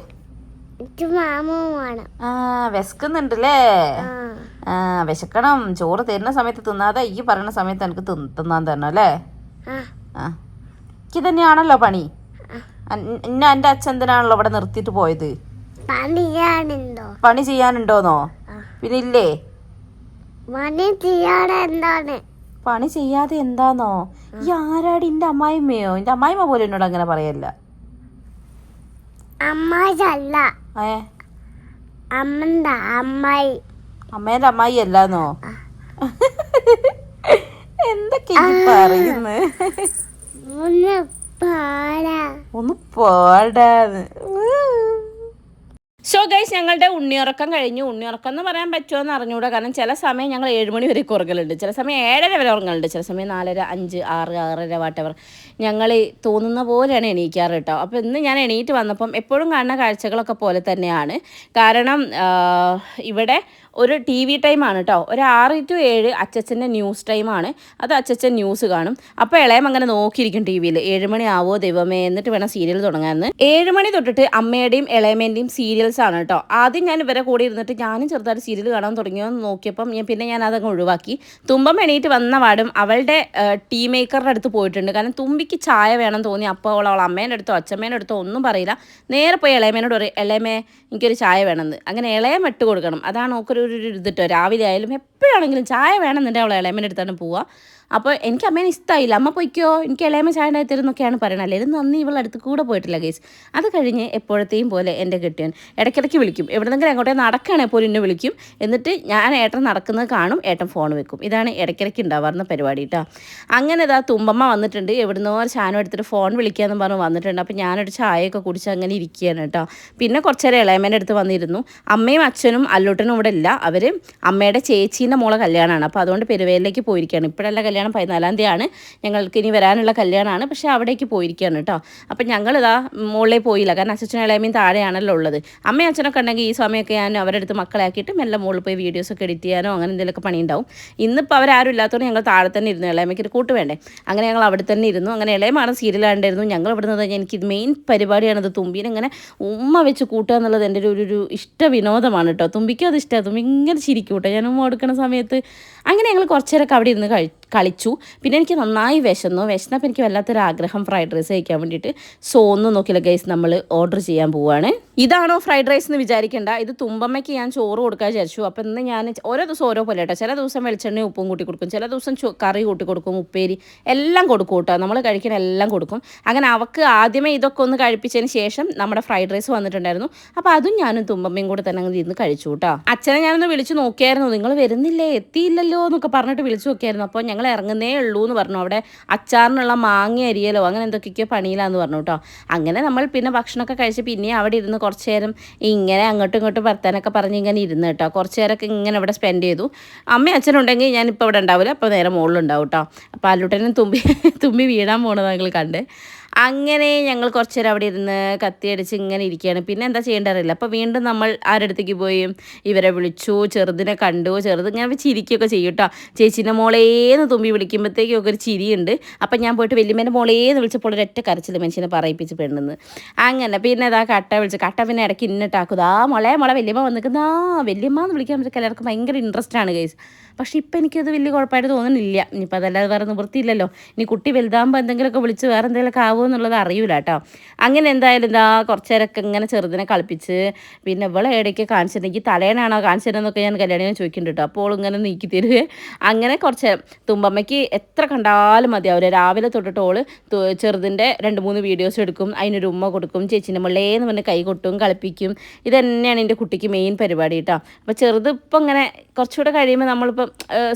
വിശക്കുന്നുണ്ടല്ലേ? വിശക്കണം. ചോറ് തരുന്ന സമയത്ത് തിന്നാതെ ഈ പറയുന്ന സമയത്ത് എനിക്ക് തിന്നാൻ തരണം അല്ലേ? എനിക്ക് തന്നെയാണല്ലോ പണി. എന്നെ എന്റെ അച്ഛൻ എന്തിനാണല്ലോ ഇവിടെ നിർത്തിയിട്ട് പോയത്? പണി ചെയ്യാനുണ്ടോന്നോ? പിന്നെ ഇല്ലേ? പണി ചെയ്യാതെ എന്താന്നോ? ഈ ആരാടി? എന്റെ അമ്മായിമ്മയോ? എന്റെ അമ്മായിമ്മ പോലും എന്നോട് അങ്ങനെ പറയല്ല. അമ്മേന്റെ അമ്മായി അല്ലാന്നോ? എന്തൊക്കെ പറയുന്നു? ഒന്ന് പാടാന്ന്. സോ ഗൈസ് ഞങ്ങളുടെ ഉണ്ണിയുറക്കം കഴിഞ്ഞു. ഉണ്ണിയുറക്കം എന്ന് പറയാൻ പറ്റുമോ എന്ന് അറിഞ്ഞുകൂടാ. കാരണം ചില സമയം ഞങ്ങൾ 7 മണി വരെ ഉറങ്ങലുണ്ട്, ചില സമയം 7:30 വരെ ഉറങ്ങലുണ്ട്, ചില സമയം 4:30, 5, 6, 6:30 വാട്ടവർ. ഞങ്ങൾ തോന്നുന്ന പോലെയാണ് എണീക്കാറ് കേട്ടോ. അപ്പോൾ ഇന്ന് ഞാൻ എണീറ്റ് വന്നപ്പം എപ്പോഴും കാണുന്ന കാഴ്ചകളൊക്കെ പോലെ തന്നെയാണ്. കാരണം ഇവിടെ ഒരു TV ടൈമാണ് കേട്ടോ. ഒരു 6 to 7 അച്ചച്ചൻ്റെ ന്യൂസ് ടൈമാണ്. അത് അച്ചച്ചൻ ന്യൂസ് കാണും. അപ്പോൾ ഇളയം അങ്ങനെ നോക്കിയിരിക്കും TV-യിൽ. 7 മണി ആവോ ദൈവമേ എന്നിട്ട് വേണം സീരിയൽ തുടങ്ങാമെന്ന്. 7 മണി തൊട്ടിട്ട് അമ്മയുടെയും ഇളയമേൻ്റെയും സീരിയൽസ് ആണ് കേട്ടോ. ആദ്യം ഞാൻ ഇവരെ കൂടെ ഇരുന്നിട്ട് ഞാനും ചെറുതായിട്ട് സീരിയൽ കാണാൻ തുടങ്ങിയെന്ന് നോക്കിയപ്പം ഞാൻ അതങ്ങ് ഒഴിവാക്കി. തുമ്പം എണീറ്റ് വന്ന പാടും അവളുടെ ടീ മേക്കറുടെ അടുത്ത് പോയിട്ടുണ്ട്. കാരണം തുമ്പിക്ക് ചായ വേണം തോന്നി. അപ്പോൾ അവൾ അമ്മേൻ്റെ അടുത്തോ അച്ഛമ്മേൻ്റെ അടുത്തോ ഒന്നും പറയില്ല. നേരെ പോയി ഇളയമേനോട് പറയും, ഇളയമേ എനിക്കൊരു ചായ വേണമെന്ന്. അങ്ങനെ ഇളയം ഇട്ട് കൊടുക്കണം. അതാണ് ഓക്കൊരു ഇതിട്ടോ. രാവിലെ ആയാലും എപ്പോഴാണെങ്കിലും ചായ വേണമെന്നുണ്ടെങ്കിൽ അവൾ ഇളയമേൻ്റെ അടുത്താണ് പോവുക. അപ്പോൾ എനിക്ക് അമ്മേനെ ഇഷ്ടമായില്ല. അമ്മ പോയിക്കോ എനിക്ക് ഇളയമ ചായ ഉണ്ടായി തരുന്നൊക്കെയാണ് പറയണത്. അല്ലെങ്കിൽ നന്ദി ഇവളുടെ അടുത്ത് കൂടെ പോയിട്ടില്ല ഗൈസ്. അത് കഴിഞ്ഞ് എപ്പോഴത്തെയും പോലെ എൻ്റെ കെട്ടിയൻ ഇടയ്ക്കിടയ്ക്ക് വിളിക്കും. എവിടെന്നെങ്കിലും അങ്ങോട്ടേ നടക്കുകയാണെങ്കിൽ പോലും എന്നെ വിളിക്കും. എന്നിട്ട് ഞാൻ ഏട്ടൻ നടക്കുന്നത് കാണും, ഏട്ടൻ ഫോൺ വെക്കും. ഇതാണ് ഇടയ്ക്കിടയ്ക്ക് ഉണ്ടാവാറുന്ന പരിപാടി കേട്ടോ. അങ്ങനെ ഇതാ തുമ്പമ്മ വന്നിട്ടുണ്ട്. എവിടുന്നോ ഒരു ചാനം എടുത്തിട്ട് ഫോൺ വിളിക്കാമെന്ന് പറഞ്ഞ് വന്നിട്ടുണ്ട്. അപ്പോൾ ഞാനൊരു ചായയൊക്കെ കുടിച്ച് അങ്ങനെ ഇരിക്കുകയാണ് കേട്ടോ. പിന്നെ കുറച്ച് നേരം ഇളയമേൻ്റെ അടുത്ത് വന്നിരുന്നു. അമ്മയും അച്ഛനും അല്ലൂട്ടനും ഇവിടെ ഇല്ല. അവർ അമ്മയുടെ ചേച്ചീൻ്റെ മോളെ കല്യാണമാണ്. അപ്പോൾ അതുകൊണ്ട് പെരുവേലിലേക്ക് പോയിരിക്കുകയാണ്. ഇപ്പോഴല്ല കല്യാണം 14-ാം തീയതിയാണ്. ഞങ്ങൾക്ക് ഇനി വരാനുള്ള കല്യാണമാണ്. പക്ഷേ അവിടേക്ക് പോയിരിക്കുകയാണ് കേട്ടോ. അപ്പം ഞങ്ങളിതാ മുകളിലേക്ക് പോയില്ല. കാരണം അച്ഛനും ഇളയമയും താഴെയാണല്ലോ ഉള്ളത്. അമ്മയും അച്ഛനൊക്കെ ഉണ്ടെങ്കിൽ ഈ സമയമൊക്കെ ഞാൻ അവരുടെ അടുത്ത് മക്കളെ ആക്കിയിട്ട് മെല്ലെ മുകളിൽ പോയി വീഡിയോസൊക്കെ എഡിറ്റ് ചെയ്യാനോ അങ്ങനെ എന്തെങ്കിലുമൊക്കെ പണി ഉണ്ടാവും. ഇന്നിപ്പോൾ അവരാരും ഇല്ലാത്തതുകൊണ്ട് ഞങ്ങൾ താഴെ തന്നെ ഇരുന്നു. ഇളയമയ്ക്ക് ഒരു കൂട്ട് വേണ്ടേ. അങ്ങനെ ഞങ്ങൾ അവിടെ തന്നെ ഇരുന്നു. അങ്ങനെ ഇളയമാണ് സീരിയൽ കണ്ടായിരുന്നു. ഞങ്ങൾ ഇവിടെ നിന്ന് എനിക്ക് മെയിൻ പരിപാടിയാണത്. തുമ്പീനെ ഇങ്ങനെ ഉമ്മ വെച്ച് കൂട്ടുക എന്നുള്ളത് എൻ്റെ ഒരു ഇഷ്ട വിനോദമാണ് കേട്ടോ. തുമ്പിക്കും അത് ഇഷ്ടമാണ്. തുമ്പി ഇങ്ങനെ ചിരിക്കും കേട്ടോ ഞാൻ ഉമ്മ കൊടുക്കുന്ന സമയത്ത്. അങ്ങനെ ഞങ്ങൾ കുറച്ച് നേരമൊക്കെ അവിടെ ഇരുന്ന് കളിച്ചു. പിന്നെ എനിക്ക് നന്നായി വിശന്നപ്പോൾ എനിക്ക് വല്ലാത്തൊരു ആഗ്രഹം ഫ്രൈഡ് റൈസ് കഴിക്കാൻ വേണ്ടിയിട്ട്. സോ ഒന്നും നോക്കില്ല ഗൈസ്, നമ്മൾ ഓർഡർ ചെയ്യാൻ പോവുകയാണ്. ഇതാണോ ഫ്രൈഡ് റൈസ് എന്ന് വിചാരിക്കേണ്ട, ഇത് തുമ്പമ്മയ്ക്ക് ഞാൻ ചോറ് കൊടുക്കാൻ വിചാരിച്ചു. അപ്പം ഇന്ന് ഞാൻ ഓരോ ദിവസം ഓരോ പോലെ കേട്ടോ. ചില ദിവസം വെളിച്ചെണ്ണയും ഉപ്പും കൂട്ടി കൊടുക്കും, ചില ദിവസം കറി കൂട്ടി കൊടുക്കും, ഉപ്പേരി എല്ലാം കൊടുക്കും കേട്ടോ. നമ്മൾ കഴിക്കുന്ന എല്ലാം കൊടുക്കും. അങ്ങനെ അവൾക്ക് ആദ്യമേ ഇതൊക്കെ ഒന്ന് കഴിപ്പിച്ചതിന് ശേഷം നമ്മുടെ ഫ്രൈഡ് റൈസ് വന്നിട്ടുണ്ടായിരുന്നു. അപ്പോൾ അതും ഞാനും തുമ്പമ്മയും കൂടെ തന്നെ അങ്ങനെ ഇരുന്ന് കഴിച്ചു കേട്ടോ. അച്ഛനെ ഞാനൊന്ന് വിളിച്ച് നോക്കിയായിരുന്നു, നിങ്ങൾ വരുന്നില്ലേ, എത്തിയില്ലല്ലോ എന്നൊക്കെ പറഞ്ഞിട്ട് വിളിച്ച് നോക്കിയായിരുന്നു. അപ്പോൾ ഞങ്ങൾ ഇറങ്ങുന്നേ ഉള്ളൂ എന്ന് പറഞ്ഞു. അവിടെ അച്ചാറിനുള്ള മാങ്ങ അരിയലോ അങ്ങനെ എന്തൊക്കെയോ പണിയിലാന്ന് പറഞ്ഞു കേട്ടോ. അങ്ങനെ നമ്മൾ പിന്നെ ഭക്ഷണമൊക്കെ കഴിച്ച് പിന്നെ അവിടെ ഇരുന്ന് കുറച്ച് നേരം ഇങ്ങനെ അങ്ങോട്ടും ഇങ്ങോട്ടും വർത്താനൊക്കെ പറഞ്ഞ് ഇങ്ങനെ ഇരുന്ന് കേട്ടോ. കുറച്ച് നേരമൊക്കെ ഇങ്ങനെ ഇവിടെ സ്പെൻഡ് ചെയ്തു. അമ്മയും അച്ഛനുണ്ടെങ്കിൽ ഞാനിപ്പോൾ ഇവിടെ ഉണ്ടാവില്ല, അപ്പോൾ നേരെ മുകളിലുണ്ടാവും കേട്ടോ. അപ്പോൾ അല്ലുട്ടനും തുമ്പി വീഴാൻ പോണത് ഞങ്ങൾ കണ്ട്. അങ്ങനെ ഞങ്ങൾ കുറച്ച് നേരം അവിടെ ഇരുന്ന് കത്തിയടിച്ച് ഇങ്ങനെ ഇരിക്കുകയാണ്. പിന്നെ എന്താ ചെയ്യേണ്ടറിയില്ല. അപ്പോൾ വീണ്ടും നമ്മൾ ആരടുത്തേക്ക് പോയി ഇവരെ വിളിച്ചു, ചെറുതിനെ കണ്ടു. ചെറുത് ഇങ്ങനെ ചിരിക്കുകയൊക്കെ ചെയ്യും കേട്ടോ. ചേച്ചീൻ്റെ മോളേന്ന് തുമ്പി വിളിക്കുമ്പോഴത്തേക്കൊക്കെ ഒരു ചിരിയുണ്ട്. അപ്പം ഞാൻ പോയിട്ട് വലിയമ്മേൻ്റെ മോളേന്ന് വിളിച്ചപ്പോൾ ഒരൊറ്റ കരച്ചിൽ മനുഷ്യനെ പറയിപ്പിച്ച് പെണ്ണെന്ന്. അങ്ങനെ പിന്നെ അതാ കട്ട വിളിച്ച്, കട്ട പിന്നെ ഇടയ്ക്ക് ഇന്നിട്ടാക്കും, ആ മോളെ വല്യമ്മ വന്നിക്കുന്ന വല്യമ്മ എന്ന് വിളിക്കാൻ പറ്റും. എല്ലാവർക്കും ഭയങ്കര ഇൻട്രസ്റ്റാണ് ഗൈസ്. പക്ഷേ ഇപ്പം എനിക്കത് വലിയ കുഴപ്പമായിട്ട് തോന്നുന്നില്ല. ഇനിയിപ്പോൾ അതല്ലാതെ വേറെ നിവൃത്തിയില്ലല്ലോ. ഇനി കുട്ടി വലുതാകുമ്പോൾ എന്തെങ്കിലുമൊക്കെ വിളിച്ച് വേറെ എന്തെങ്കിലുമൊക്കെ ആവുമോ എന്നുള്ളത് അറിയില്ല കേട്ടോ. അങ്ങനെ എന്തായാലും എന്താ കുറച്ച് നേരമൊക്കെ ഇങ്ങനെ ചെറുതിനെ കളിപ്പിച്ച് പിന്നെ ഇവളെ ഇടയ്ക്ക് കാണിച്ചിട്ടുണ്ടെങ്കിൽ തലേനാണോ കാണിച്ചിരുന്നൊക്കെ ഞാൻ കല്യാണം ചോദിക്കുന്നുണ്ട് കേട്ടോ. അപ്പോൾ ഇങ്ങനെ നീക്കി തരുവേ. അങ്ങനെ കുറച്ച് തുമ്പമ്മയ്ക്ക് എത്ര കണ്ടാലും മതി. അവർ രാവിലെ തൊട്ടിട്ട് ഓള് ചെറുതിൻ്റെ 2-3 വീഡിയോസ് എടുക്കും, അതിനൊരു ഉമ്മ കൊടുക്കും, ചേച്ചീൻ്റെ മുള്ളേന്ന് പറഞ്ഞ് കൈ കൊട്ടും കളിപ്പിക്കും. ഇത് തന്നെയാണ് എൻ്റെ കുട്ടിക്ക് മെയിൻ പരിപാടി കേട്ടോ. അപ്പോൾ ചെറുത് ഇപ്പം ഇങ്ങനെ കുറച്ചുകൂടെ കഴിയുമ്പോൾ നമ്മളിപ്പം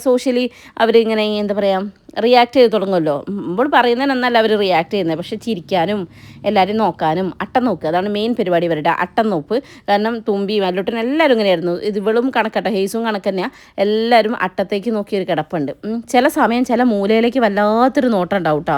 സോഷ്യലി അവരിങ്ങനെ എന്താ പറയുക റിയാക്ട് ചെയ്ത് തുടങ്ങുമല്ലോ. നമ്മൾ പറയുന്നതിനൊന്നല്ല അവർ റിയാക്ട് ചെയ്യുന്നത്, പക്ഷേ ചിരിക്കാനും എല്ലാവരും നോക്കാനും അട്ടം നോക്കുക, അതാണ് മെയിൻ പരിപാടി ഇവരുടെ അട്ടം നോപ്പ്. കാരണം തുമ്പി മല്ലുട്ടൻ എല്ലാവരും ഇങ്ങനെയായിരുന്നു. ഇവളും കണക്കട്ടെ, ഹേസും കണക്ക് തന്നെയാണ്. എല്ലാവരും അട്ടത്തേക്ക് നോക്കിയൊരു കിടപ്പുണ്ട്. ചില സമയം ചില മൂലയിലേക്ക് വല്ലാത്തൊരു നോട്ടം ഉണ്ടാവും കേട്ടോ.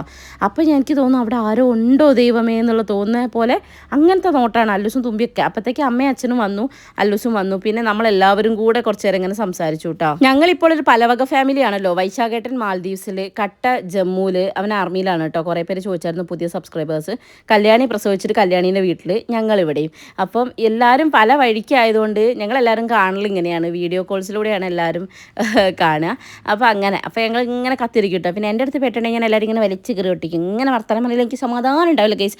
അപ്പോൾ എനിക്ക് തോന്നുന്നു അവിടെ ആരോ ഉണ്ടോ ദൈവമേ എന്നുള്ള തോന്നുന്ന പോലെ അങ്ങനത്തെ നോട്ടാണ് അല്ലൂസും തുമ്പിയൊക്കെ. അപ്പോഴത്തേക്ക് അമ്മയും അച്ഛനും വന്നു, അല്ലൂസും വന്നു. പിന്നെ നമ്മളെല്ലാവരും കൂടെ കുറച്ച് നേരം ഇങ്ങനെ സംസാരിച്ചു കേട്ടോ. ഞങ്ങളിപ്പോൾ ഒരു പലവക ഫാമിലിയാണല്ലോ. വൈശാഖേട്ടൻ മാൽദീവ്സിൽ, കട്ട ജമ്മുവിൽ, അവൻ ആർമിയിലാണ് കേട്ടോ. കുറേ പേര് ചോദിച്ചായിരുന്നു, പുതിയ സബ്സ്ക്രൈബേഴ്സ്. കല്യാണി പ്രസവിച്ചിട്ട് കല്യാണീൻ്റെ വീട്ടിൽ, ഞങ്ങളിവിടെയും. അപ്പം എല്ലാവരും പല വഴിക്കായതുകൊണ്ട് ഞങ്ങളെല്ലാവരും കാണലിങ്ങനെയാണ്, വീഡിയോ കോൾസിലൂടെയാണ് എല്ലാവരും കാണുക. അപ്പോൾ അങ്ങനെ ഞങ്ങൾ ഇങ്ങനെ കത്തിരിക്കും കേട്ടോ. പിന്നെ എൻ്റെ അടുത്ത് പെട്ടുണ്ടെങ്കിൽ ഞാൻ എല്ലാവരും ഇങ്ങനെ വലിച്ച് കയറി ഒട്ടിക്കും. ഇങ്ങനെ വർത്തമാനം പറഞ്ഞാൽ എനിക്ക് സമാധാനം ഉണ്ടാവില്ല ഗൈസ്.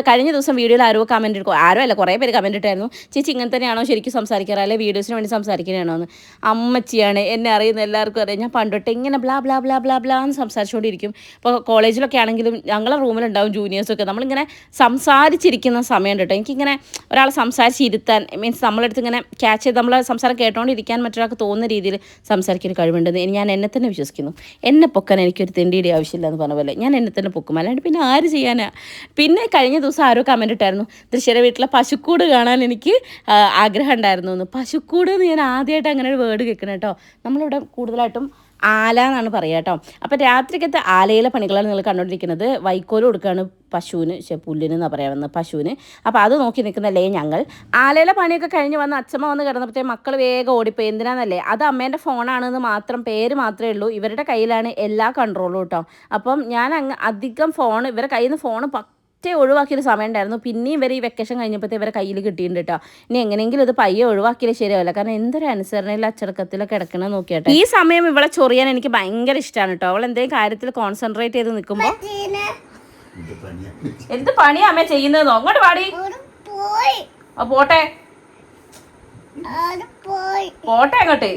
കഴിഞ്ഞ ദിവസം വീഡിയോയിൽ ആരോ കമൻറ്റ് എടുക്കും, ആരോ അല്ല കുറേ പേര് കമൻറ്റ് ഇട്ടായിരുന്നു, ചേച്ചി ഇങ്ങനെ തന്നെയാണോ ശരിക്കും സംസാരിക്കാറ്, അല്ലെ വീഡിയോസിന് വേണ്ടി സംസാരിക്കുന്നതാണോ എന്ന്. അമ്മച്ചിയാണ്, എന്നെ അറിയുന്ന എല്ലാവർക്കും അറിയാം. ഞാൻ പണ്ടൊട്ട് ഇങ്ങനെ blah blah blah blah blah എന്ന് സംസാരിച്ചുകൊണ്ടിരിക്കും. ഇപ്പോൾ കോളേജിലൊക്കെ ആണെങ്കിലും ഞങ്ങളെ റൂമിലുണ്ടാവും ജൂനിയേഴ്സൊക്കെ, നമ്മളിങ്ങനെ സംസാരിച്ചിരിക്കുന്ന സമയം കേട്ടോ. എനിക്കിങ്ങനെ ഒരാളെ സംസാരിച്ചിരുത്താൻ, മീൻസ് നമ്മളടുത്ത് ഇങ്ങനെ ക്യാച്ച് ചെയ്ത് നമ്മളെ സംസാരം കേട്ടോണ്ടിരിക്കാൻ മറ്റൊരാൾക്ക് തോന്നുന്ന രീതിയിൽ സംസാരിക്കാൻ കഴിവുണ്ടെന്ന് ഞാൻ എന്നെ തന്നെ വിശ്വസിക്കുന്നു. എന്നെ പൊക്കാൻ എനിക്കൊരു തെണ്ടിയുടെ ആവശ്യമില്ല എന്ന് പറഞ്ഞ പോലെ ഞാൻ എന്നെ തന്നെ പൊക്കും, അല്ലാണ്ട് പിന്നെ ആര് ചെയ്യാനാ. പിന്നെ കഴിഞ്ഞ ദിവസം ആരോ കമൻറ്റ് ഇട്ടായിരുന്നു, ദൃശ്യയുടെ വീട്ടിലെ പശുക്കൂട് കാണാൻ എനിക്ക് ആഗ്രഹം ഉണ്ടായിരുന്നു എന്ന്. പശുക്കൂട് എന്ന് ഞാൻ ആദ്യമായിട്ട് അങ്ങനെ ഒരു വേർഡ് കേൾക്കണം കേട്ടോ. നമ്മളിവിടെ കൂടുതലായിട്ടും ആല എന്നാണ് പറയുക കേട്ടോ. അപ്പോൾ രാത്രിക്കത്തെ ആലയിലെ പണികളാണ് നിങ്ങൾ കണ്ടുകൊണ്ടിരിക്കുന്നത്. വൈക്കോല് കൊടുക്കുകയാണ് പശുവിന്, പുല്ലിന് എന്നാണ് പറയാവുന്നത്, പശുവിന്. അപ്പോൾ അത് നോക്കി നിൽക്കുന്നല്ലേ ഞങ്ങൾ. ആലയിലെ പണിയൊക്കെ കഴിഞ്ഞ് വന്ന് അച്ഛമ്മ വന്ന് കിടന്നപ്പോഴത്തേ മക്കൾ വേഗം ഓടിപ്പോയി. എന്തിനാന്നല്ലേ, അത് അമ്മേൻ്റെ ഫോണാണെന്ന് മാത്രം, പേര് മാത്രമേ ഉള്ളൂ. ഇവരുടെ കയ്യിലാണ് എല്ലാ കൺട്രോളും കേട്ടോ. അപ്പം ഞാൻ അധികം ഫോൺ ഇവരുടെ കയ്യിൽ നിന്ന് ഫോൺ ഒഴിവാക്കിയൊരു സമയം ഉണ്ടായിരുന്നു. പിന്നെയും ഇവർ ഈ വെക്കേഷൻ കഴിഞ്ഞപ്പോഴത്തെ ഇവരെ കയ്യിൽ കിട്ടിയിട്ടുണ്ട് കേട്ടോ. ഇനി എങ്ങനെയെങ്കിലും ഇത് പയ്യെ ഒഴിവാക്കിയാലേ ശരിയാവില്ല. കാരണം എന്തൊരു അനുസരണയില്ല അച്ചടക്കത്തിലൊക്കെ കിടക്കണം നോക്കിയാട്ടെ. ഈ സമയം ഇവളെ ചൊറിയാൻ എനിക്ക് ഭയങ്കര ഇഷ്ടമാണ് കേട്ടോ. അവൾ എന്തെങ്കിലും കാര്യത്തിൽ കോൺസെൻട്രേറ്റ് ചെയ്ത് നിൽക്കുമ്പോൾ എന്ത് പണിയാ അമ്മ ചെയ്യുന്നതെന്നോ. അങ്ങോട്ട് പാടി പോട്ടെ പോട്ടെ അങ്ങോട്ട്.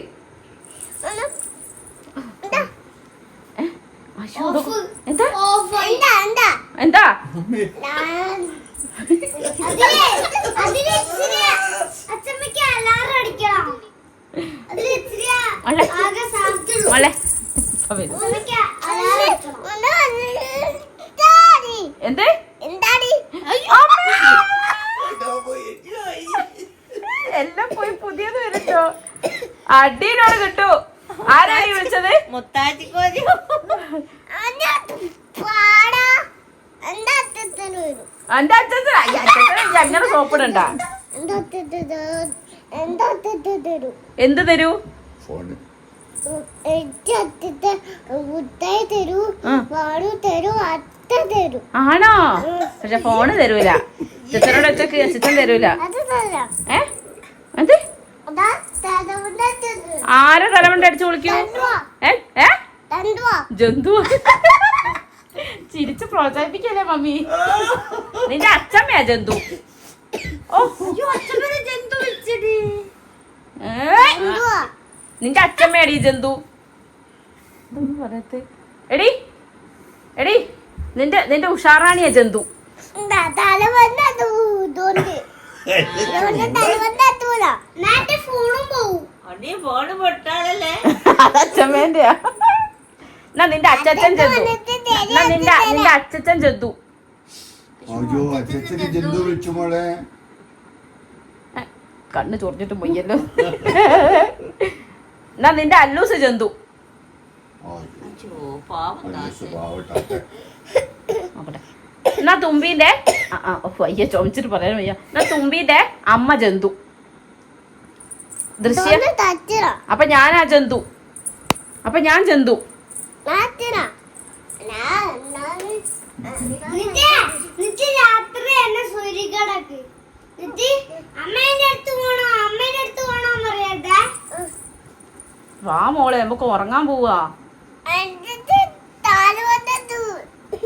എന്താ എന്താ എന്തേ എല്ലാം പോയി പുതിയത് വരുട്ടോ. അടിയിലോട് കിട്ടു. ആരാണ് വിളിച്ചത്? മുത്താച്ചിക്കോരി എന്റെ അച്ഛൻ അങ്ങനെ സോപ്പിടണ്ട. എന്ത് തരൂ? ആണോ? പക്ഷെ ഫോണ് തരൂല. ചിത്രനോട് ഒച്ചക്ക് ചിത്രം തരൂല. എന്ത് ആരോ തലമുണ്ട അടിച്ചു വിളിക്കൂ? ജന്തു ചിരിച്ച് പ്രോത്സാഹിപ്പിക്കല്ലേ മമ്മി. നിന്റെ അച്ഛമ്മയാ ജന്തു. ഓ നിന്റെ അച്ഛമ്മയാടി ജന്തു. പറയത്ത് എടി എടി നിന്റെ ഉഷാറാണിയാ ജന്തു. അച്ഛമ്മേന്റെയാ. എന്നാ നിന്റെ അച്ഛൻ ജന്തു. എന്നാ നിന്റെ അച്ഛൻ ജന്തു. കണ്ണ് ചൊറിഞ്ഞിട്ട് പോയല്ലോ. എന്നാ നിന്റെ അല്ലൂസ് ജന്തു. എന്നാ തുമ്പീന്റെ വയ്യ ചുമച്ചിട്ട് പറയാൻ വയ്യ. എന്നാ തുമ്പീന്റെ അമ്മ ജന്തു. ദൃശ്യം. അപ്പൊ ഞാനാ ജന്തു. അപ്പൊ ഞാൻ ജന്തു. രാത്രി എന്നെ സൂര്യകടക്ക് അമ്മേന്റെ അടുത്ത് പോണോ അമ്മേന്റെ അടുത്ത് പോണോ പറയാതെ. വാ മോളെ നമുക്ക് ഉറങ്ങാൻ പോവാ.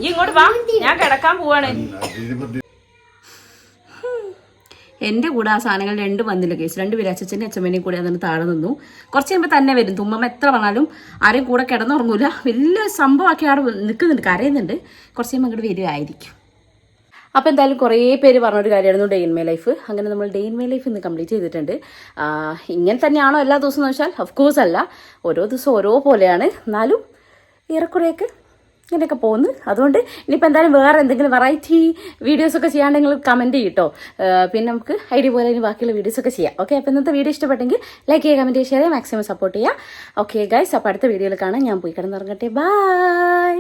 ഈ ഇങ്ങോട്ട് വാ, ഞാൻ കിടക്കാൻ പോവാണ്. എൻ്റെ കൂടെ ആ സാധനങ്ങൾ രണ്ടും വന്നില്ല കേസ്. രണ്ടുപേരും അച്ഛൻ്റെ അച്ഛമ്മേനെയും കൂടെ അതിന് താഴെ നിന്നു. കുറച്ച് കഴിയുമ്പോൾ തന്നെ വരും. തുമ്മമ്മ എത്ര പറഞ്ഞാലും ആരെയും കൂടെ കിടന്നുറങ്ങൂല. വലിയ സംഭവമാക്കി അവിടെ നിൽക്കുന്നുണ്ട്, കരയുന്നുണ്ട്. കുറച്ച് കഴിയുമ്പോൾ അങ്ങോട്ട് വരുമായിരിക്കും. അപ്പോൾ എന്തായാലും കുറേ പേര് പറഞ്ഞൊരു കാര്യമായിരുന്നു ഡേ ഇൻ മൈ ലൈഫ്. അങ്ങനെ നമ്മൾ ഡേ ഇൻ മൈ ലൈഫ് ഇന്ന് കംപ്ലീറ്റ് ചെയ്തിട്ടുണ്ട്. ഇങ്ങനെ തന്നെയാണോ എല്ലാ ദിവസവും എന്ന് വെച്ചാൽ ഓഫ് കോഴ്സ് അല്ല. ഓരോ ദിവസം ഓരോ പോലെയാണ്. എന്നാലും ഏറെക്കുറെയൊക്കെ ഇങ്ങനെയൊക്കെ പോകുന്നു. അതുകൊണ്ട് ഇനിയിപ്പോൾ എന്തായാലും വേറെ എന്തെങ്കിലും വെറൈറ്റി വീഡിയോസൊക്കെ ചെയ്യാണ്ടെങ്കിൽ കമൻറ്റ് ചെയ്യട്ടോ. പിന്നെ നമുക്ക് ഐഡിയ പോലെ ഇനി ബാക്കിയുള്ള വീഡിയോസൊക്കെ ചെയ്യാം. ഓക്കെ, അപ്പോൾ ഇന്നത്തെ വീഡിയോ ഇഷ്ടപ്പെട്ടെങ്കിൽ ലൈക്ക് ചെയ്യുക, കമൻറ്റ് ചെയ്യുക, ഷെയർ ചെയ്യുക, മാക്സിമം സപ്പോർട്ട് ചെയ്യുക. ഓക്കെ ഗൈസ്, അപ്പോൾ അടുത്ത വീഡിയോയിൽ കാണാം. ഞാൻ പോയി കിടന്നുറങ്ങട്ടെ. ബൈ.